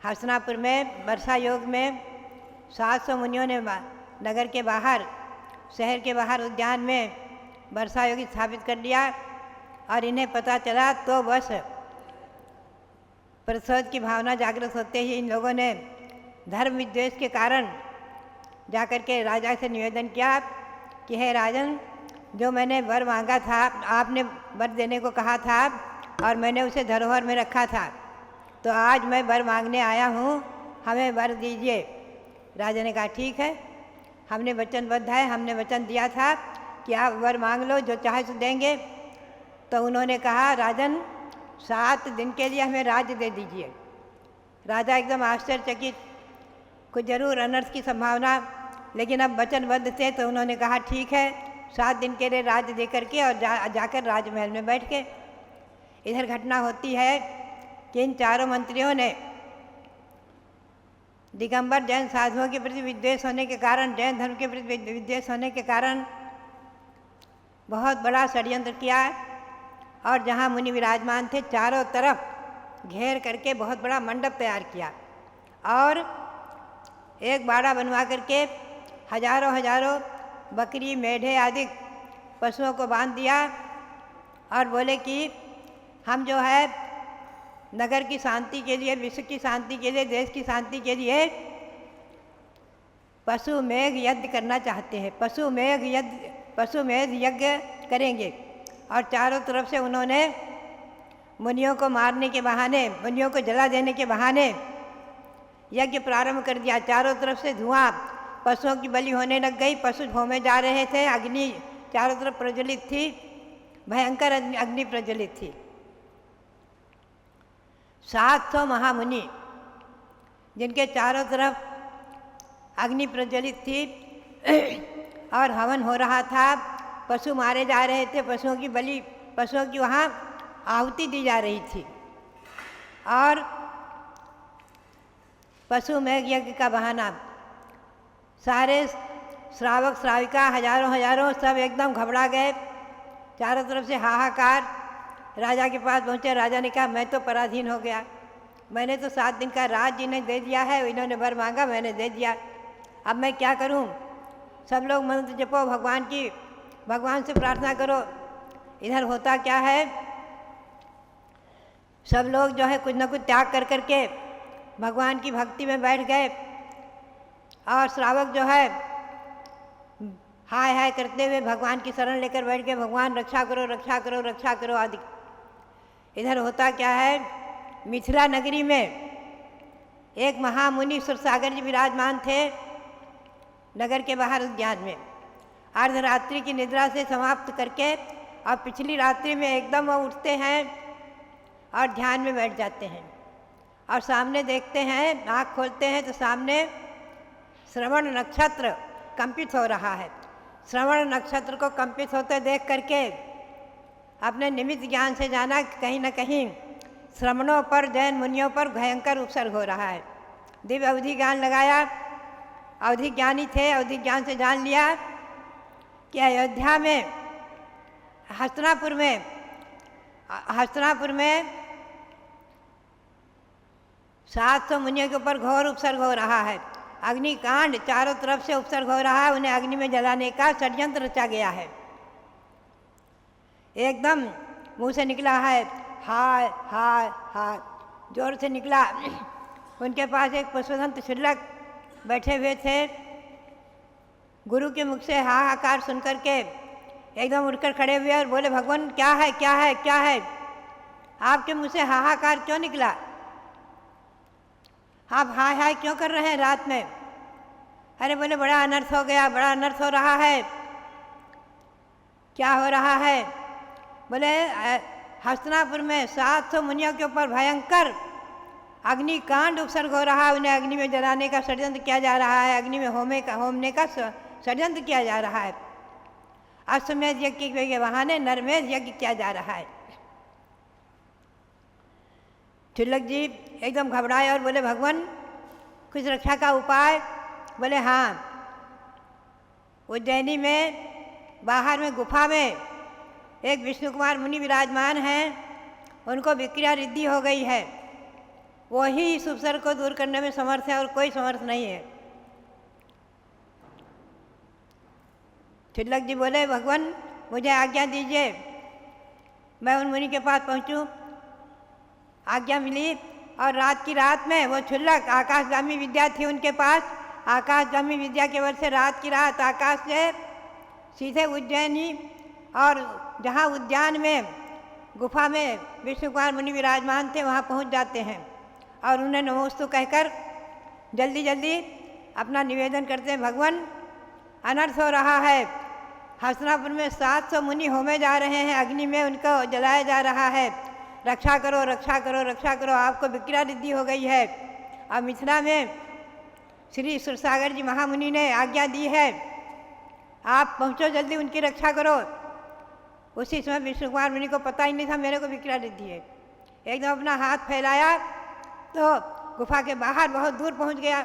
हस्तिनापुर में वर्षा योग में 700 मुनियों ने नगर के बाहर, शहर के बाहर उद्यान में वर्षा योग स्थापित कर लिया और इन्हें पता चला तो बस प्रतिशोध की भावना जागृत होते ही इन लोगों ने धर्म विद्वेष के कारण जाकर के राजा से निवेदन किया कि हे राजन, जो मैंने वर मांगा था, आपने वर देने को कहा था और मैंने उसे धरोहर में रखा था, तो आज मैं वर मांगने आया हूँ, हमें वर दीजिए। राजा ने कहा ठीक है, हमने वचनबद्ध है, हमने वचन दिया था कि आप वर मांग लो, जो चाहे सो देंगे। तो उन्होंने कहा राजन, 7 दिन के लिए हमें राज्य दे दीजिए। राजा एकदम आश्चर्यचकित, कुछ जरूर अनर्थ की संभावना, लेकिन अब वचनबद्ध थे तो उन्होंने कहा ठीक है, 7 दिन के लिए राज्य दे करके और जाकर राजमहल में बैठ के। इधर घटना होती है कि इन 4 मंत्रियों ने दिगंबर जैन साधुओं के प्रति विद्वेष होने के कारण, जैन धर्म के प्रति विद्वेष होने के कारण बहुत बड़ा षड्यंत्र किया और जहाँ मुनि विराजमान थे चारों तरफ घेर करके बहुत बड़ा मंडप तैयार किया और एक बाड़ा बनवा करके हजारों बकरी, मेढे आदि पशुओं को बांध दिया और बोले कि हम जो है नगर की शांति के लिए, विश्व की शांति के लिए, देश की शांति के लिए पशु मेघ यज्ञ करना चाहते हैं। पशु मेघ यज्ञ करेंगे। और चारों तरफ से उन्होंने मुनियों को मारने के बहाने, मुनियों को जला देने के बहाने यज्ञ प्रारंभ कर दिया। चारों तरफ से धुआं, पशुओं की बलि होने लग गई, पशु होमे जा रहे थे, अग्नि चारों तरफ प्रज्वलित थी, भयंकर अग्नि प्रज्वलित थी। 700 महामुनि जिनके चारों तरफ अग्नि प्रज्वलित थी और हवन हो रहा था, पशु मारे जा रहे थे, पशुओं की बलि, पशुओं की वहाँ आहुति दी जा रही थी और पशु मेघ यज्ञ का बहाना। सारे श्रावक श्राविका हजारों सब एकदम घबरा गए। चारों तरफ से हाहाकार। राजा के पास पहुँचे। राजा ने कहा मैं तो पराधीन हो गया, मैंने तो 7 दिन का राज्य इन्हें दे दिया है, इन्होंने वर मांगा, मैंने दे दिया, अब मैं क्या करूं? सब लोग मंत्र जपो, भगवान से प्रार्थना करो। इधर होता क्या है, सब लोग जो है कुछ न कुछ त्याग कर करके भगवान की भक्ति में बैठ गए और श्रावक जो है हाय हाय करते हुए भगवान की शरण लेकर बैठ गए, भगवान रक्षा करो, रक्षा करो, रक्षा करो आदि। इधर होता क्या है, मिथिला नगरी में एक महामुनि सुरसागर जी विराजमान थे नगर के बाहर उद्यान में। अर्धरात्रि की निद्रा से समाप्त करके और पिछली रात्रि में एकदम वो उठते हैं और ध्यान में बैठ जाते हैं और सामने देखते हैं, आँख खोलते हैं तो सामने श्रवण नक्षत्र कंपित हो रहा है। श्रवण नक्षत्र को कंपित होते देख करके अपने निमित्त ज्ञान से जाना कहीं न कहीं श्रमणों पर, जैन मुनियों पर भयंकर उपसर्ग हो रहा है। दिव्य अवधि ज्ञान लगाया, अवधि ज्ञानी थे, अवधि ज्ञान से जान लिया कि अयोध्या में हस्तिनापुर में 700 मुनियों के ऊपर घोर उपसर्ग हो रहा है। अग्निकांड चारों तरफ से उपसर्ग हो रहा है, उन्हें अग्नि में जलाने का षड्यंत्र रचा गया है। एकदम मुंह से निकला है हाय हाय हाय, जोर से निकला। उनके पास एक पुष्पदंत शुल्लक बैठे हुए थे। गुरु के मुख से हाहाकार सुनकर के एकदम उठकर खड़े हुए और बोले, भगवान क्या है क्या है क्या है, आपके मुँह से हाहाकार क्यों निकला, आप हाय हाय क्यों कर रहे हैं रात में? अरे बोले बड़ा अनर्थ हो गया, बड़ा अनर्थ हो रहा है। क्या हो रहा है? बोले हस्तिनापुर में 700 मुनियों के ऊपर भयंकर अग्निकांड उपसर्ग हो रहा है, उन्हें अग्नि में जलाने का षड्यंत्र किया जा रहा है, अग्नि में होमने का षड्यंत्र किया जा रहा है। अश्वमेध यज्ञ के बहाने नरमेध यज्ञ किया जा रहा है। शुल्लक जी एकदम घबराए और बोले, भगवान कुछ रक्षा का उपाय? बोले हाँ, उज्जैनी में बाहर में गुफा में एक विष्णु कुमार मुनि विराजमान हैं, उनको विक्रिया रिद्धि हो गई है, वही इस उपसर्ग को दूर करने में समर्थ है और कोई समर्थ नहीं है। शुल्लक जी बोले, भगवान मुझे आज्ञा दीजिए, मैं उन मुनि के पास पहुंचूं। आज्ञा मिली और रात की रात में वो शुल्लक, आकाशगामी विद्या थी उनके पास, आकाशगामी विद्या के बल से रात की रात आकाश से सीधे उज्जैनी और जहाँ उद्यान में गुफा में विष्णु कुमार मुनि विराजमान थे वहाँ पहुँच जाते हैं और उन्हें नमोस्तु कहकर जल्दी जल्दी अपना निवेदन करते हैं, भगवान अनर्थ हो रहा है, हस्तिनापुर में 700 मुनि होमे जा रहे हैं, अग्नि में उनको जलाया जा रहा है, रक्षा करो रक्षा करो रक्षा करो, आपको विक्रिया रिद्धि हो गई है। और मिथिला में श्री सुरसागर जी महामुनि ने आज्ञा दी है, आप पहुँचो जल्दी, उनकी रक्षा करो। उसी समय विष्णु कुमार मुनि को पता ही नहीं था मेरे को विक्रिया रिद्धि है। एकदम अपना हाथ फैलाया तो गुफा के बाहर बहुत दूर पहुँच गया।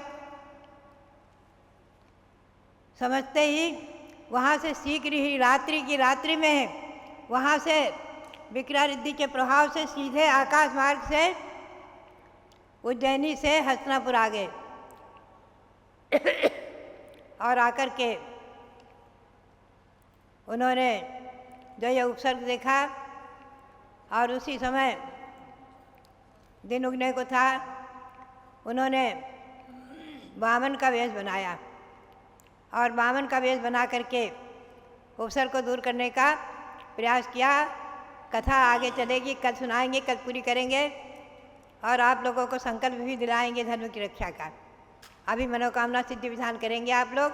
समझते ही वहाँ से शीघ्र ही रात्रि की रात्रि में है, वहाँ से विक्रिया रिद्धि के प्रभाव से सीधे आकाश मार्ग से उज्जैनी से हस्तिनापुर आ गए और आकर के उन्होंने जो ये उपसर्ग देखा और उसी समय दिन उगने को था, उन्होंने वामन का वेश बनाया और वामन का वेश बना करके उपसर्ग को दूर करने का प्रयास किया। कथा आगे चलेगी, कल सुनाएंगे, कल पूरी करेंगे और आप लोगों को संकल्प भी दिलाएंगे धर्म की रक्षा का। अभी मनोकामना सिद्धि विधान करेंगे आप लोग।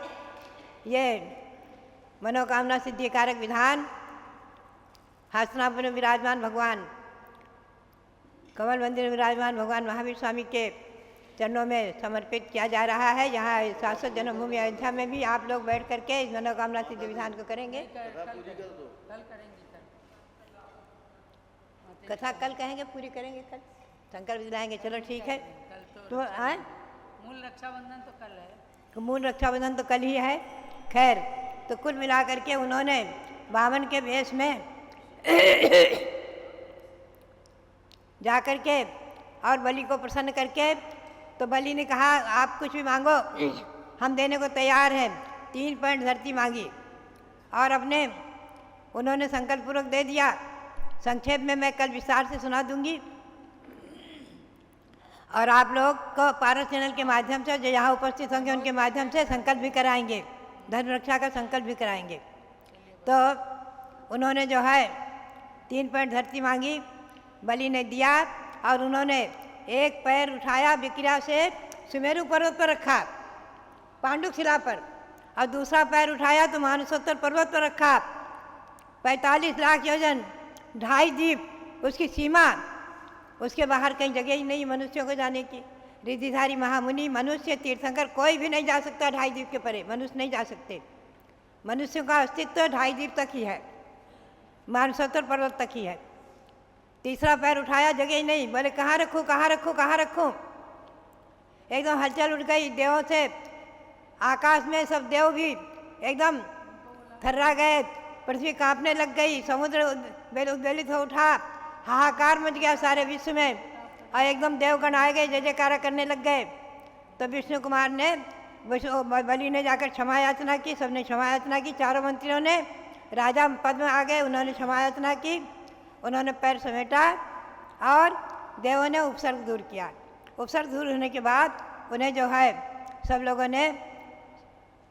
ये मनोकामना सिद्धि कारक विधान हस्तिनापुर में विराजमान भगवान, कमल मंदिर में विराजमान भगवान महावीर स्वामी के चरणों में समर्पित किया जा रहा है। यहाँ शाश्वत जन्मभूमि अयोध्या में भी आप लोग बैठ करके इस मनोकामना सिद्धि विधान को करेंगे। कथा कल कहेंगे, पूरी करेंगे कल, संकल्प दिलाएंगे। चलो ठीक है। तो आए मूल रक्षाबंधन तो कल है, तो मूल रक्षाबंधन तो कल ही है। खैर, तो कुल मिला करके उन्होंने वामन के वेश में जा कर के और बलि को प्रसन्न करके, तो बलि ने कहा आप कुछ भी मांगो हम देने को तैयार हैं। 3 पैंट धरती मांगी और अपने उन्होंने संकल्प पूर्वक दे दिया। संक्षेप में मैं कल विस्तार से सुना दूंगी और आप लोग को पारस चैनल के माध्यम से जो यहाँ उपस्थित होंगे उनके माध्यम से संकल्प भी कराएंगे, धर्म रक्षा का संकल्प भी कराएंगे। तो उन्होंने जो है 3 पैंट धरती मांगी, बलि ने दिया और उन्होंने एक पैर उठाया विक्रिया से सुमेरु पर्वत पर रखा, पांडुक शिला पर, और दूसरा पैर उठाया तो मानसोत्तर पर्वत पर रखा। 45 लाख योजन 2.5 द्वीप उसकी सीमा, उसके बाहर कहीं जगह ही नहीं मनुष्यों को जाने की। रिद्धिधारी महामुनि, मनुष्य, तीर्थंकर कोई भी नहीं जा सकता 2.5 द्वीप के परे, मनुष्य नहीं जा सकते। मनुष्यों का अस्तित्व 2.5 द्वीप तक ही है, मानसोत्तर पर्वत तक ही है। तीसरा पैर उठाया, जगह ही नहीं, बोले कहाँ रखूँ कहाँ रखूँ कहाँ रखूँ। एकदम हलचल उठ गई देवों से, आकाश में सब देव भी एकदम थर्रा गए, पृथ्वी कांपने लग गई, समुद्र उद्वेलित हो उठा, हाहाकार मच गया सारे विश्व में, और एकदम देवगण आ गए, जय जयकारा करने लग गए। तो विष्णु कुमार ने, बलि ने जाकर क्षमा याचना की, सबने क्षमा याचना की, चारों मंत्रियों ने, राजा पद में आ गए, उन्होंने क्षमा याचना की, उन्होंने पैर समेटा और देवों ने उपसर्ग दूर किया। उपसर्ग दूर होने के बाद उन्हें जो है सब लोगों ने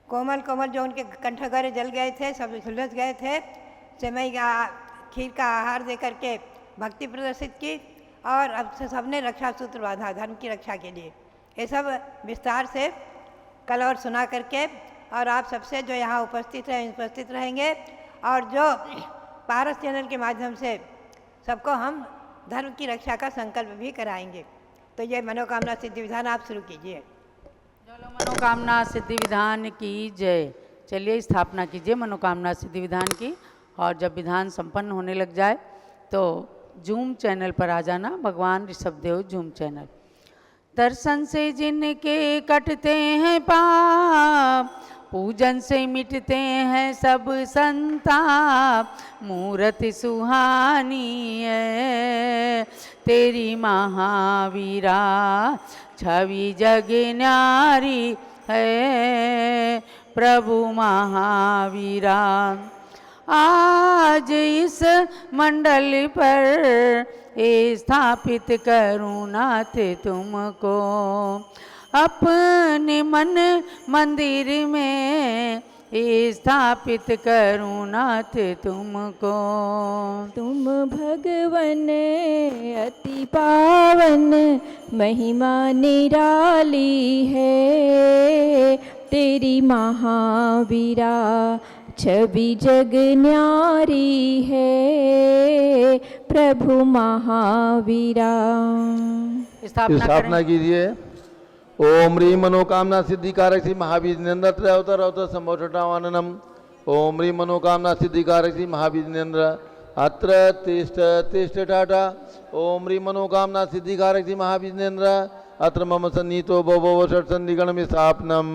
कोमल कोमल जो उनके कंठ वगैरह जल गए थे, सब झुलस गए थे, सेवई का खीर का आहार दे करके भक्ति प्रदर्शित की, और अब से सबने रक्षा सूत्र बांधा धर्म की रक्षा के लिए। ये सब विस्तार से कल और सुना करके, और आप सबसे जो यहाँ उपस्थित रहेंगे, और जो पारस चैनल के माध्यम से सबको हम धर्म की रक्षा का संकल्प भी कराएंगे। तो ये मनोकामना सिद्धि विधान आप शुरू कीजिए। चलो मनोकामना सिद्धि विधान की जय। चलिए स्थापना कीजिए मनोकामना सिद्धि विधान की, और जब विधान संपन्न होने लग जाए तो जूम चैनल पर आ जाना, भगवान ऋषभदेव जूम चैनल। दर्शन से जिनके कटते हैं पाप, पूजन से मिटते हैं सब संताप, मूर्ति सुहानी है तेरी महावीरा, छवि जग न्यारी है प्रभु महावीरा। आज इस मंडल पर स्थापित करूँ नाथ तुमको, अपने मन मंदिर में स्थापित करूँ नाथ तुमको। तुम भगवन अति पावन, महिमा निराली है तेरी महावीरा, छवि जग न्यारी है प्रभु महावीरा। स्थापना कीजिए। ओम ह्रीं मनोकामना सिद्धिकारक श्री महावीर नेन्द्र त्रयोतर अवतर संभव छटावाननम। ओम ह्रीं मनोकामना सिद्धिकारक श्री महावीर नेन्द्र अत्र तिष्ठ तिष्ठ टाटा। ओम ह्रीं मनोकामना सिद्धिकारक श्री महावीर नेन्द्र अत्र मम सन्नीतो भव षट संधिगण में स्थापनम।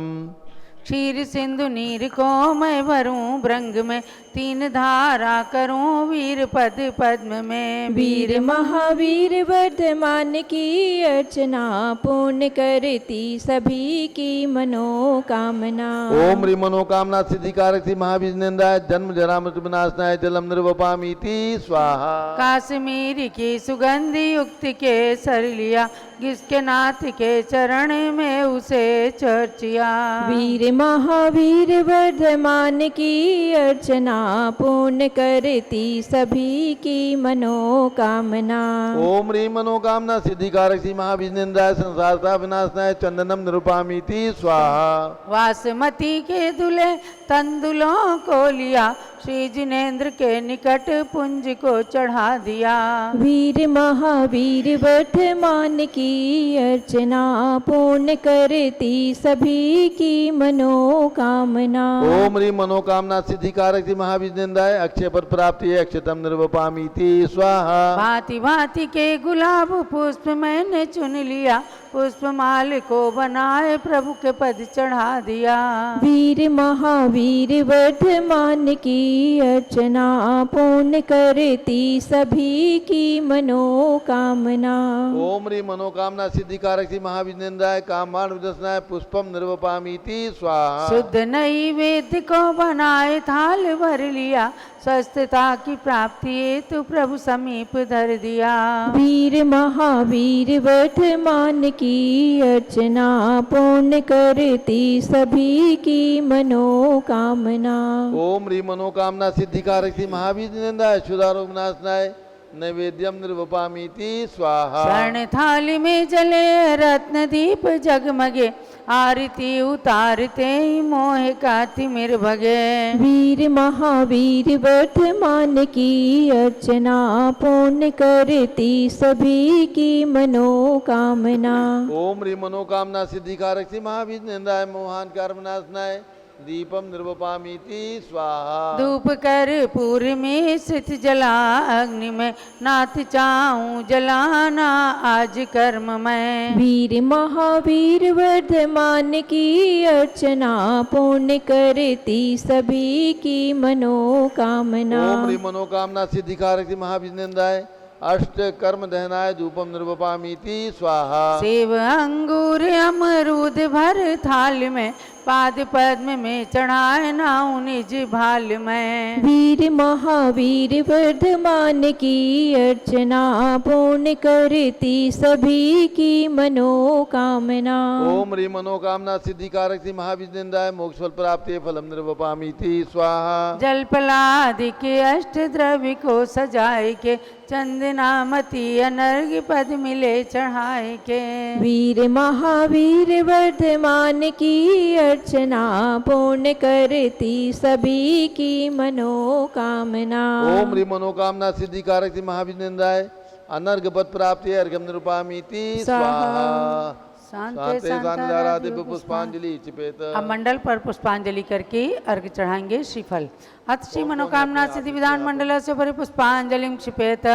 क्षीर सिंधु नीर को मैं भरूं भृंग में, 3 धारा करूं वीर पद पद्म में। वीर महावीर वर्धमान की अर्चना, पूर्ण करती सभी की मनोकामना। ओम ह्रीं मनोकामना सिद्धिकारक श्री महावीर नेन्द्राय जन्म जरा मृत्यु विनाशनाय जलम निर्वपामीति स्वाहा। काश्मीर की सुगंधि युक्त के सर लिया, जिसके नाथ के चरण में उसे चर्चिया। वीर महावीर वर्धमान की अर्चना, पूर्ण करती सभी की मनोकामना। ओम ह्रीं मनोकामना सिद्धिकारक श्री महावीर नेन्द्राय संसारता विनाशनाय चंदनम निरूपामीति स्वाहा। वासमती के दुले तंदुलों को लिया, श्री जिनेन्द्र के निकट पुंज को चढ़ा दिया। वीर महावीर वर्धमान की अर्चना, पूर्ण करती सभी की मनोकामना। ओम ह्रीं मनोकामना सिद्धिकारक श्री महावीर नेन्द्राय अक्षय पद प्राप्ति है अक्षतम निर्वपामीति स्वाहा। भांति भांति के गुलाब पुष्प मैंने चुन लिया, पुष्पमाल को बनाए प्रभु के पद चढ़ा दिया। वीर महावीर वर्धमान की अर्चना, पूर्ण करती सभी की मनोकामना। ओम ह्रीं मनोकामना सिद्धिकारक श्री महावीर नेन्द्राय कामान विदर्शनाय पुष्पम निर्वपामीति स्वाहा। शुद्ध नैवेद्य को बनाए थाल भर लिया, स्वस्थता की प्राप्ति हेतु प्रभु समीप धर दिया। वीर महावीर वर्धमान की अर्चना, पूर्ण करती सभी की मनोकामना। ओम ह्रीं मनोकामना सिद्धिकारक श्री महावीर नेन्द्राय शुद्धारोग विनाशनाय नैवेद्यम निर्वपामीति स्वाहा। स्वर्ण थाली में जले रत्न दीप जगमगे, आरती उतारते ही मोह का तिमिर भगे। वीर महावीर वर्धमान की अर्चना पूर्ण करती सभी की मनोकामना। ओम ह्रीं मनोकामना सिद्धिकारक श्री महाविष्णुन्द्राय मोहान कर्मनाशनाय दीपम निर्वपामीति स्वाहा। धूप कर पूर में स्थित जला अग्नि में, नाथ चाहूं जलाना आज कर्म में। वीर महावीर वर्धमान की अर्चना पूर्ण करती सभी की मनोकामना। ओम ह्रीं मनोकामना सिद्धिकारक श्री महाविष्णुन्द्राय अष्ट कर्म दहनाय धूपम निर्वपामीति स्वाहा। सेव अंगूर अमरूद भर थाल में, पाद पद्म में चढ़ाए नाउ निज भाल में। वीर महावीर वर्धमान की अर्चना पूर्ण करती सभी की मनोकामना। ओम ह्रीं मनोकामना सिद्धिकारक श्री महाविष्णुन्द्राय मोक्षफल प्राप्ति फलम निर्वपामीति स्वाहा। जलपलादि के अष्ट द्रव्य को सजाए के, चंदनामती अनर्घ पद मिले चढ़ाए के। वीर महावीर वर्धमान की अर्चना पूर्ण करती सभी की मनोकामना। ओम ह्रीं मनोकामना सिद्धिकारक श्री महाविष्णुन्द्राय अनर्घ पद प्राप्ति अर्घ्यम निर्वपामीति स्वाहा। शांते शांतिदारादि पुष्पांजलि चिपेत। अब मंडल पर पुष्पांजलि करके अर्घ चढ़ाएंगे श्रीफल। अथ श्री मनोकामना सिद्धि विधान मंडल से परि पुष्पांजलि क्षिपेत।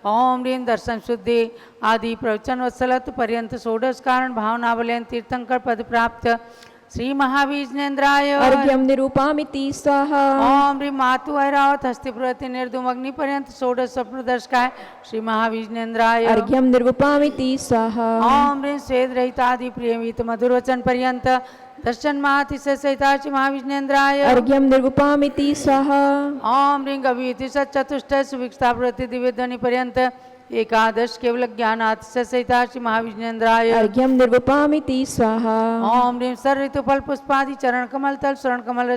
ओम ह्रीं दर्शन शुद्धि आदि प्रवचन वत्सलत पर्यंत षोडश कारण भावनावलयन तीर्थंकर पद प्राप्त श्री महाविष्णुन्द्राय अर्घ्यम निरूपामिति स्वाहा। ओम ह्रीं मातु ऐरावत हस्तिपुरति निर्धूम अग्नि पर्यंत षोडश स्वप्नदर्शकाय श्री महाविष्णुन्द्राय अर्घ्यम निर्वपामिति स्वाहा। ओम ह्रीं स्वेद रहितादि प्रियमित मधुर वचन पर्यंत दर्शन मातिशय सहिता श्री महाविष्णुन्द्राय अर्घ्यम निर्वपामिति स्वाहा। ओम ह्रीं गवीति चतुष्टय सुविक्षता प्रति दिव्य ध्वनि पर्यंत एकादश केवल ज्ञानातिशय सहिता श्री महाविष्णुन्द्राय अर्घ्यम निर्वपामिति स्वाहा। ओम ह्रीं सर ऋतु फल पुष्पादि चरण कमल तल शरण कमल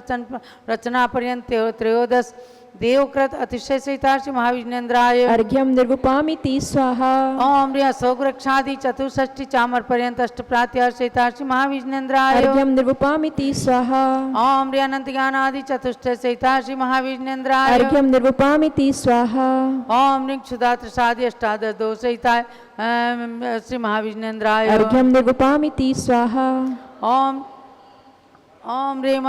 रचना पर्यंत त्रयोदश देवकृत अतिशय सहिता श्री महाविष्णुन्द्राय अर्घ्यम निर्वपामिति स्वाहा। ओम ह्रीं अशोक रक्षादि चतुष्षष्टि चामर पर्यंत अष्ट प्रात्यार सहिता श्री महाविष्णुन्द्राय अर्घ्यम निर्वपामिति स्वाहा। ओम ह्रीं अनंत ज्ञान आदि चतुष्टय सहिता श्री महाविष्णुन्द्राय अर्घ्यम निर्वपामिति स्वाहा। ओम ह्रीं क्षुधा त्रसादि अष्टादश दो सहिता श्री महाविष्णुन्द्राय अर्घ्यम निर्वपामिति स्वाहा। ओम ओम ह्रीं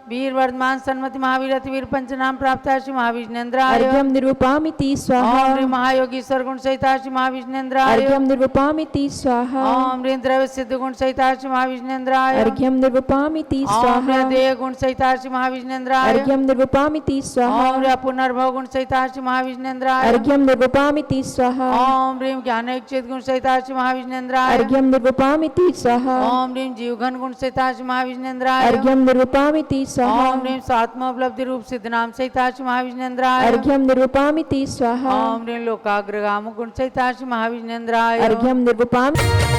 वीर वर्धमान सन्मति महावीर अतिवीर पंचनाम प्राप्त श्री महाविष्णुन्द्राय अर्घ्यम निर्वपामिति स्वाहा। ओम ह्रीं महायोगीश्वर गुण सहिता श्री महाविष्णुन्द्राय अर्घ्यम निर्वपामिति स्वाहा। ओम ह्रीं द्रव्य सिद्ध गुण सहिता श्री महाविष्णुन्द्राय अर्घ्यम निर्वपामिति ओम स्वाहा। ह्रीं देह गुण सहिता श्री महाविष्णुन्द्राय अर्घ्यम निर्वपामिति स्वाहा। ओम ह्रीं पुनर्भव गुण सहिता श्री महाविष्णुन्द्राय अर्घ्यम निर्वपामिति स्वाहा। ओम ह्रीं ज्ञानैक्षित गुण सहिता श्री महाविष्णुन्द्राय अर्घ्यम निर्वपामिति स्वाहा। ओम ह्रीं जीवघन गुण सहिता श्री महाविष्णुन्द्राय अर्घ्यम निर्वपामिति स्वाहा। ओम ह्रीं स्वात्मोपलब्धि रूप सिद्ध नाम सहिता श्री महाविष्णुन्द्राय अर्घ्यम निर्वपामिति स्वाहा। ओम ह्रीं लोकाग्रगाम गुण सहिता श्री महाविष्णुन्द्राय अर्घ्यम निर्वपामिति